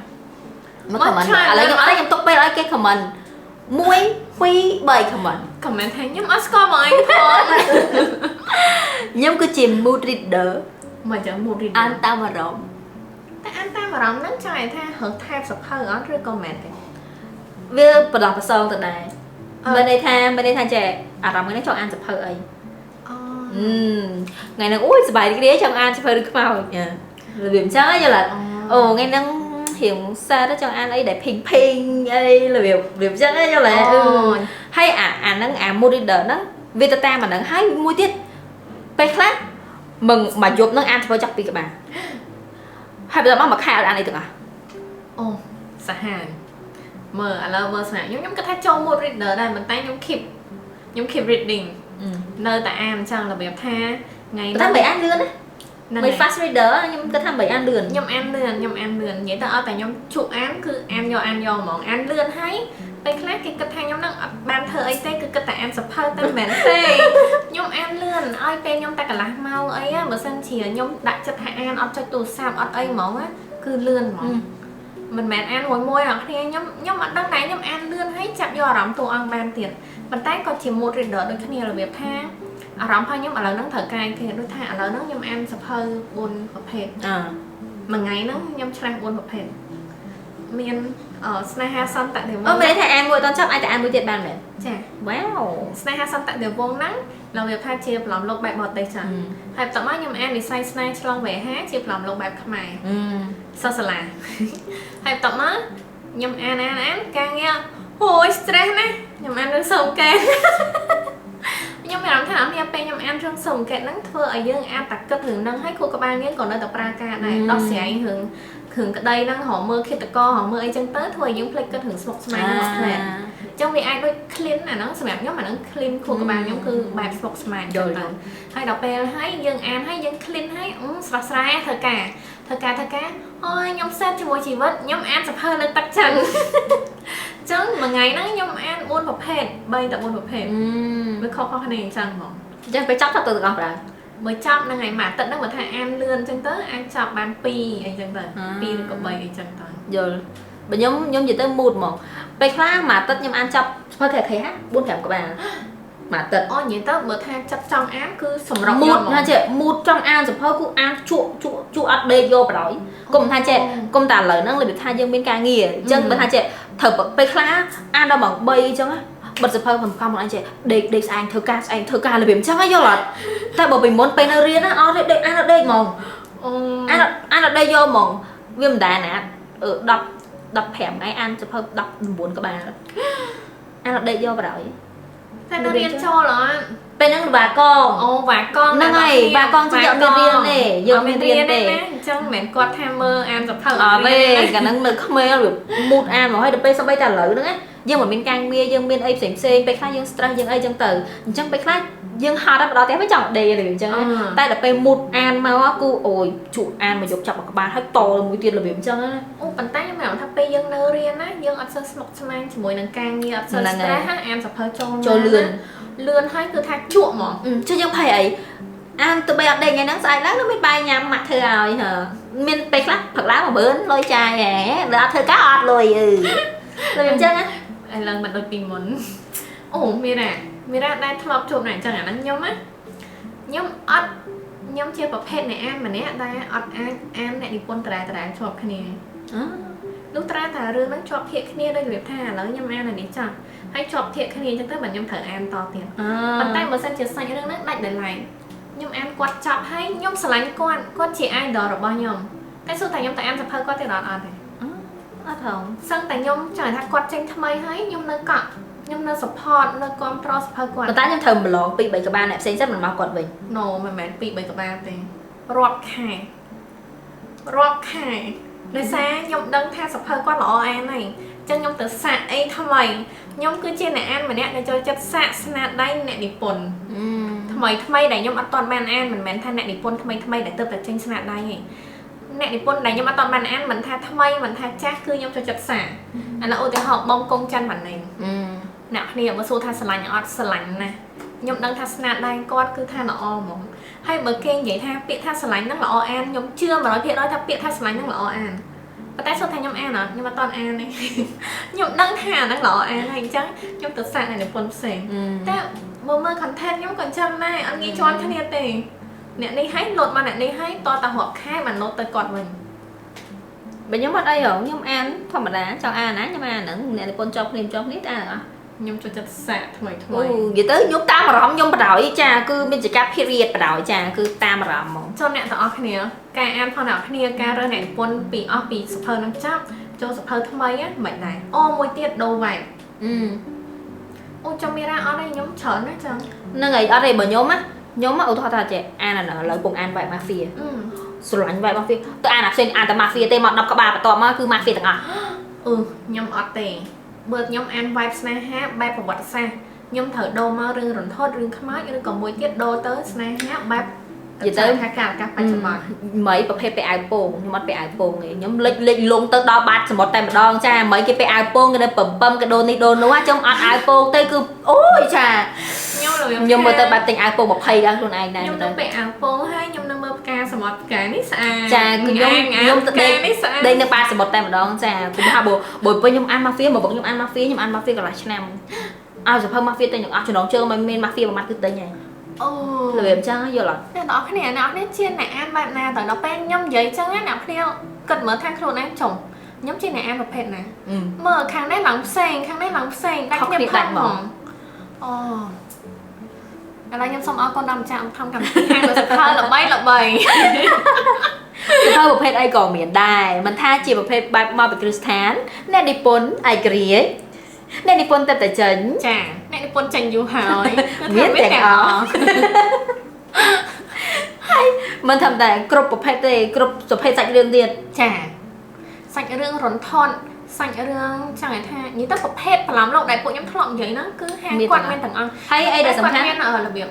មក comment ឥឡូវខ្ញុំទុកពេលឲ្យគេ comment 1 2 3 comment ថាខ្ញុំអត់ស្គាល់បងឯងផងខ្ញុំគឺជា mood reader មកចឹង mood reader អានតាមអារម្មណ៍តែអានតាមអារម្មណ៍ហ្នឹងចង់និយាយថារកថែបសភៅអត់ឬក៏មិនទេវាបដោះប្រសងទៅដែរមានន័យថាចេះអារម្មណ៍ហ្នឹងចង់អានសភៅអីថ្ងៃហ្នឹងអូយសប្បាយរីករាយចង់អានសភៅឬខ្មោចរបៀបអញ្ចឹងយល់អត់អូថ្ងៃហ្នឹងរៀងសារទៅចង់អានអីដែលភីងអីរបៀបអញ្ចឹងយល់អត់ហើយអាហ្នឹង mood reader ហ្នឹងវាទៅតាមអាហ្នឹងហើយមួយទៀតពេលខ្លះមកយប់ហ្នឹងអានសភៅចាប់ពីក្បាលហើយបន្តមកខែអត់អានអីទាំងអស់អូសាហាវមើលឥឡូវមើលស្នាខ្ញុំគិតថាចូល mood reader ដែរប៉ុន្តែខ្ញុំ keep reading នៅតែអានអញ្ចឹងរបៀបថាថ្ងៃហ្នឹងតែមិនអានលឿនណាមិន fast reader ខ្ញុំគិតថាមិនអានលឿនខ្ញុំអានលឿននិយាយទៅអត់តែខ្ញុំជក់អានគឺអានយកហ្មងអានលឿនហើយពេលខ្លះគេគិតថាខ្ញុំនឹងអត់បានធ្វើអីទេគឺគិតតែអានសភៅតែមិនមែនទេខ្ញុំអានលឿនឲ្យពេលខ្ញុំតែកន្លះម៉ោងអីបើសិនជាខ្ញុំដាក់ចិត្តថាអានអត់ចុចទូរស័ព្ទអត់អីហ្មងគឺលឿនហ្មងមិនមែនអានមួយអត់គ្នាខ្ញុំអត់ដឹងតែខ្ញុំអានលឿនហើយចាប់យកអារម្មណ៍តួអង្គបានទៀតប៉ុន្តែក៏ជា mood reader ដូចគ្នារបៀបថាអារម្មណ៍របស់ខ្ញុំឥឡូវហ្នឹងត្រូវការគេដូចថាឥឡូវហ្នឹងខ្ញុំអានសភៅ4ប្រភេទមួយថ្ងៃហ្នឹងខ្ញុំឆ្លាស់4ប្រភេទមានស្នេហាសន្តិនិវងមិនថាអានមួយអត់ចប់អាចតែអានមួយទៀតបានមែនចាវ៉ាវស្នេហាសន្តិនិវងហ្នឹងរបៀបថាជាប្លំលោកបែបបរទេសចាហើយបន្ទាប់មកខ្ញុំអាននិស័យស្នេហ៍ឆ្លងវេហាជាប្លំលោកបែបខ្មែរសិស្សសាលាហើយបន្ទាប់មកខ្ញុំអានការងារអូយ stress ណាខ្ញុំអានរឿងសូមកែខ្ញុំមានអារម្មណ៍ថាអត់ពេលខ្ញុំអានរឿងសូមកែហ្នឹងធ្វើឲ្យយើងអានតែគិតរឿងហ្នឹងហើយគ្រូក្បាលយើងក៏នៅតែប្រើការដែរដោះស្រាយរឿងក្តីហ្នឹងរមើលឃាតកររមើលអីចឹងទៅធ្វើឲ្យយើងភ្លេចគិតរឿងស្មុគស្មាញរបស់ខ្លួនអញ្ចឹងវាអាចដូច clean អាហ្នឹងសម្រាប់ខ្ញុំអាហ្នឹង clean គ្រូក្បាលខ្ញុំគឺបែបស្មុគស្មាញចឹងទៅហើយដល់ពេលហើយយើងអានហើយយើង clean ហើយស្រស់ស្រាយធ្វើការអូយខ្ញុំសេតជាមួយជីវិតខ្ញុំអានសភៅនៅទឹកចឹងចឹងមួយថ្ងៃហ្នឹងខ្ញុំអាន4ប្រភេទ3តែ4ប្រភេទវាខុសគ្នាអញ្ចឹងហ្មងអញ្ចឹងពេលចាប់ទៅទាំងអស់ប្រើមើលចាប់ហ្នឹងហើយមួយអាទិត្យហ្នឹងបើថាអានលឿនអញ្ចឹងទៅអាចចាប់បាន2អីចឹងទៅ2ឬក៏3អីចឹងទៅយល់បើខ្ញុំនិយាយទៅ mood ហ្មងពេលខ្លះមួយអាទិត្យខ្ញុំអានចាប់ស្មើខែ4 5ក្បាលមួយអាទិត្យអូនិយាយទៅបើថាចាប់ចង់អានគឺសម្រាប់ mood ថាចេះ mood ចង់អានសភៅគឺអានជក់អត់ដេកយកបណ្ដោយគុំថាចេះគុំតែឥឡូវហ្នឹងរបៀបថាយើងមានការងារអញ្ចឹងបើថាចេះត្រូវពេលខ្លះអានដល់ម៉ោង3អញ្ចឹងបិទសភៅមិនខំខ្លួនឯងចេះដេកស្អែកធ្វើការរបៀបអញ្ចឹងយល់អត់តែបើពីមុនពេលនៅរៀនណាអត់ដេកអានអត់ដេកហ្មងអានអត់ដេកយកហ្មងវាមិនដែរណា15ថ្ងៃអានសភៅ19ក្បាលអានអត់ដេកយកបណ្ដោយតែនៅរៀនចូលអត់ពេលហ្នឹងវ៉ាកងវ៉ាកងហ្នឹងហើយវ៉ាកងជាយកមានរៀនទេយកមានរៀនទេអញ្ចឹងមិនមែនគាត់ថាមើលអានសភៅអត់ទេកាលហ្នឹងនៅក្មេងវាមូតអានមកហើយដល់ពេលសម្បីតែឥឡូវហ្នឹងណាយើងមិនមានការងារយើងមានអីផ្សេងពេលខ្លះយើង stress យើងអីចឹងទៅអញ្ចឹងពេលខ្លះយើងហត់ដល់ដល់តែមិនចង់ដេកទេអញ្ចឹងតែដល់ពេលមូតអានមកគឺអូយជក់អានមកយកចាប់មកក្បាលហើយតមួយទៀតរបៀបអញ្ចឹងណាអូប៉ុន្តែខ្ញុំមានអារម្មណ៍ថាពេលយើងនៅរៀនណាយើងអត់សូវស្មុគស្មាញជាមួយនឹងការងារអត់សូវ stress ណាអានសភៅចូលលឿនហើយគឺថាជក់ហ្មងចុះយើងភ័យអីអានទៅបីអត់ដេកថ្ងៃហ្នឹងស្អែកឡើងនៅមានបាយញ៉ាំម៉ាក់ធ្វើឲ្យមានពេលខ្លះព្រឹកឡើងមកបឺនលុយចាយហ៎ដល់អត់ធ្វើការអត់លុយលុយអញ្ចឹងណាឥឡូវមិនដូចពីមុនអូមីរ៉ាដែលធ្លាប់ជួបណាអញ្ចឹងអាហ្នឹងខ្ញុំជាប្រភេទអ្នកអានម្នាក់ដែលអត់អាចអានអ្នកនិពន្ធតារាជាប់គ្នា lúc tra thả rương nó chọp thiệt kia đây việc thả lớn nhâm an là đi chọn hay chọp thiệt kia cho tới bản nhâm thở an to tiền bàn tay mà xem chỉ xanh rương nó đạch để lại nhâm an quạt chọp hay nhâm sờ lánh con chỉ ai đỏ được bao nhom cái số tài nhâm tại em sẽ hơi có tiền đỏ à thì không sân tại nhom trời thà quạt tranh tham hay hay nhom nơi cọ nhom nơi support nơi con pro support quạt người ta nhâm thầm lò bị bảy cái ba này xem rất mình mau quạt mình no mà mẹ bị bảy cái ba tiền rọt khải nơi xa nhom đăng tha support quạt lọ an này chân nhom từ sạ ấy tham mày nhom cứ trên này an mà nè để cho chất sạ snap đây nè đi pồn tham mày để nhom ăn toàn bàn an mình tha nè đi pồn tham mày để tập tại tranh snap đây nè đi pôn này nhưng mà toàn bàn ăn mình tha tham mây mình tha chắc cứ nhau cho chật xả anh là ôi thì họ bông công chân bản này nè này mà số tha sờ lạnh nè nhom đang tha snap đây con cứ tha nó o mỏng hay bờ kênh vậy tha bị tha sờ lạnh nó là o an nhom chưa mà nói thiệt nói tha bị tha sờ lạnh nó là o an và tại số tha nhom an à nhưng mà toàn an này nhom đang tha nó là o an hay chắc nhom tự sạc này để pôn sền thế mơ content nhom còn chân này anh nghĩ cho anh thế này nè đi hay lột mà nè đi hay to ta hộp khai mà lột tới cọt mình bây giờ mất đây rồi nhưng ăn thằng mà đá cho ăn á nhưng mà nữa nè con cho thêm cho nít ăn hả nhung cho chặt sạ thôi vậy tới nhúc ta mà rõm nhung bắt đầu ý cha cứ mình chỉ cắt period bắt đầu cha cứ ta mà rõm mà cho nè tao cái này ca ăn phong nào cái này ca rồi nè quân bị super năng chắc cho super thay mấy á mày này ô môi tiệt đồ vậy ô cho mira ở đây nhóm chởn đấy chăng nên ngày ở đây bởi nhóm á ô thoa thoa trẻ an là nó lợi cùng an vậy mafia sửa lạnh vậy mafia tôi an là xuyên an tờ mafia tên một đọc các bà tọa mà cứ mafia tặng à nhóm ở tề bớt nhóm an vibe sna ha bay vào vật xa nhóm thở đô mà rừng rừng thốt rừng khám ác nhưng còn môi tiết đô tới sna ha bay vậy tới hai cả các bạn chụp mấyประเภทไปไอโปงnhưng màไปไอโปงnày nhóm lịch luôn tới đó bắt một tay một đòn cha mấy cáiไปไอโปงcái này pầm cái đồn này đồn nó trong ănไอโปงtới cứ ôi cha nhưng mà tới bắt tìnhไอโปงmột hay đó luôn ai này nhóm nóไปไอโปงให้nhóm nó mơ caสมอดcái nít xa cha cứ nhóm đây nó ba một tay một đòn cha cũng hai bộ với nhóm ăn mafia mà vẫn nhóm ăn mafia còn là channel ai rồi mafia tay những cho nó chơi mà men mafia mà mặt cứ tới nhảy lười em chăng giờ là nó cái này nó trên này ăn bạn nào tới nó pen nhâm giấy chăng á nào theo cần mở thang khôn em chồng nhâm trên này ăn một pet này mở kháng đấy lỏng xanh đánh nhập thang mỏng là nhâm xong con đầm chạm thăm cầm hai người thơ là bay là bầy thơ một pet ai còn miền đài mình tha chỉ một pet mà bị Christian nên đi pôn ai kể nên đi pôn tập tại trấn chả nên đi pôn tranh du hỏi biết tiếng ó mình thầm tại group một pet đây group một pet sạch riêng tiền chả sạch riêng rốn thon sạch riêng chẳng phải tha như tất một pet và làm lộng đại bộ nhóm thọ vậy nó cứ hàng quạt men thằng ăn hay ai để sắm men ở là việc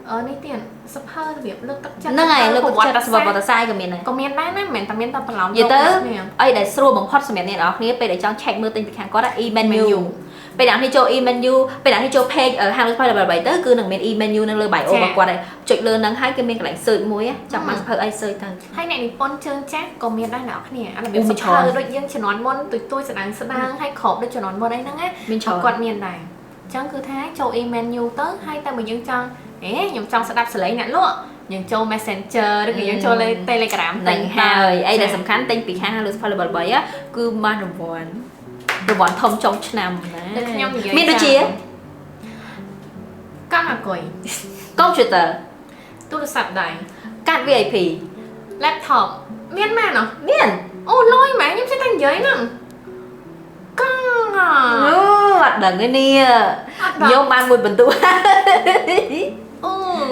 ở đây tiền sắp hơi là việc lương tất chân nó ngày lương tất chân sắp vào sai của mình này có men đấy nè men tao phải làm vậy tới ai để sưu bằng hot sầm này đó này bây để cho check mưa tin hàng có đã e-menu bây giờ thì cho e-menu bây giờ thì cho page ở hàng file là bảy tới cứ đừng men e-menu nâng lơ bảy ô qua đây chụp lơ nâng hai cái men cái lạnh sợi muối á chẳng mà hơi ai sợi thôi hay này thì pon trơn chắc có men đây nào cái này là việc sắp hơi đôi nhưng chỉ nói môn tôi sẽ đang hay khổ để cho nói môn đấy nâng á quạt miền này chẳng cứ thế cho e-menu tới hay ta mình dương chân nhưng trong sẽ đáp xử lý nhãn lụa nhưng cho messenger được những cho lên telegram này hai ai là sầm khánh tên bị khang là file bảy á cứ mang rồi bọn thông trong năm biết được chia các là cười computer tôi sập đầy card VIP laptop miên mà nó miên ô lôi mà nhưng sẽ thành giấy nè con hoạt động cái nia nhôm ban mùi bình tụ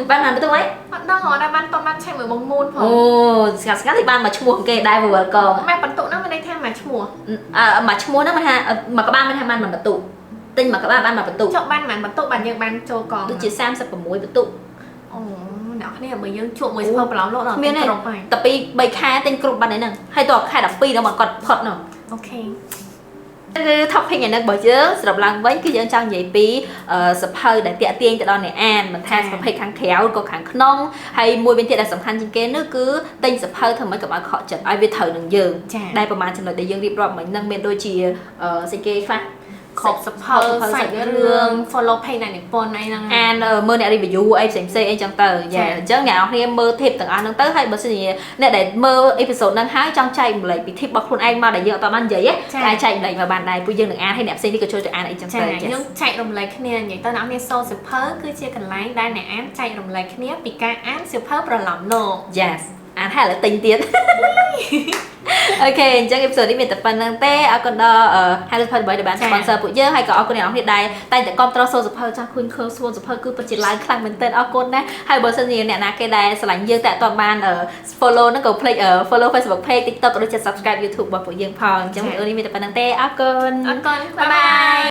ban làm tôi mấy đó họ đang ban toàn ban chạy 14 môn phải thì ban mà chua kê đai vừa còn mẹ bắn tụ nó bên đây theo mà chua mà chua nó mà các bạn bên hai ban mà bắn tụ tinh mà các bạn ban mà bắn tụ chọn ban mà bắn tụ bàn nhưng ban cho còn tôi chỉ xem sắp vào mũi bắn tụ nó này là bởi dương chuộng mới sơ lắm lộ rồi miền này tập pi bay khai tên group ban đấy nè hay tọt khai đập pi nó mà còn phật nào ok thóc hay ngày nay bởi chứ sập lăng với cái dân trang vậy pi sập hơi để tiện tiền tại đó này an mình thay sập hơi kháng khéo có kháng nông hay mùi bên tiện là sầm khăn trên kế nước cứ tinh sập hơi thôi mới các bạn họ chật ai biết thời đừng dừng đâyประมาณ chừng để dương điệp rồi mình nâng bên đôi chỉ sẽ kê pha ខប់សភៅសាច់រឿង follow page នៃនិពន្ធអីហ្នឹងអានមើលអ្នក review អីផ្សេងៗអីចឹងទៅយ៉ាអញ្ចឹងអ្នកនរគ្នាមើល tip ទាំងអស់ហ្នឹងទៅហើយបើសិនជាអ្នកដែលមើល episode ហ្នឹងហើយចង់ចែកម្លែកពី tip របស់ខ្លួនឯងមកដែលយើងអត់បាននិយាយតែចែកម្លែកមកបានដែរពួកយើងនឹងអានហើយអ្នកផ្សេងនេះក៏ចូលទៅអានអីចឹងទៅយើងចែករំលែកគ្នានិយាយទៅអ្នកនេះសូសៀវភៅគឺជាកន្លែងដែលអ្នកអានចែករំលែកគ្នាពីការអានសៀវភៅប្រឡំលោក Yes អានហើយឥឡូវទិញទៀតអូខេអញ្ចឹង episode នេះមានតែប៉ុណ្្នឹងទេអរគុណដល់ Hello Pad ដែលបាន sponsor ពួកយើងហើយក៏អរគុណអ្នកនរគ្នាដែលតែងតែគាំទ្រសូសៀវភៅចាស់គុញខឺសួនសៀវភៅគឺពិតជាឡើងខ្លាំងមែនទែនអរគុណណាស់ហើយបើសិនជាអ្នកណាគេដែលស្រឡាញ់យើងតែអត់បាន follow ហ្នឹងក៏ click follow Facebook page TikTok ក៏ដូចជា subscribe YouTube របស់ពួកយើងផងអញ្ចឹងវីដេអូនេះមានតែប៉ុណ្្នឹងទេអរគុណបាយបាយ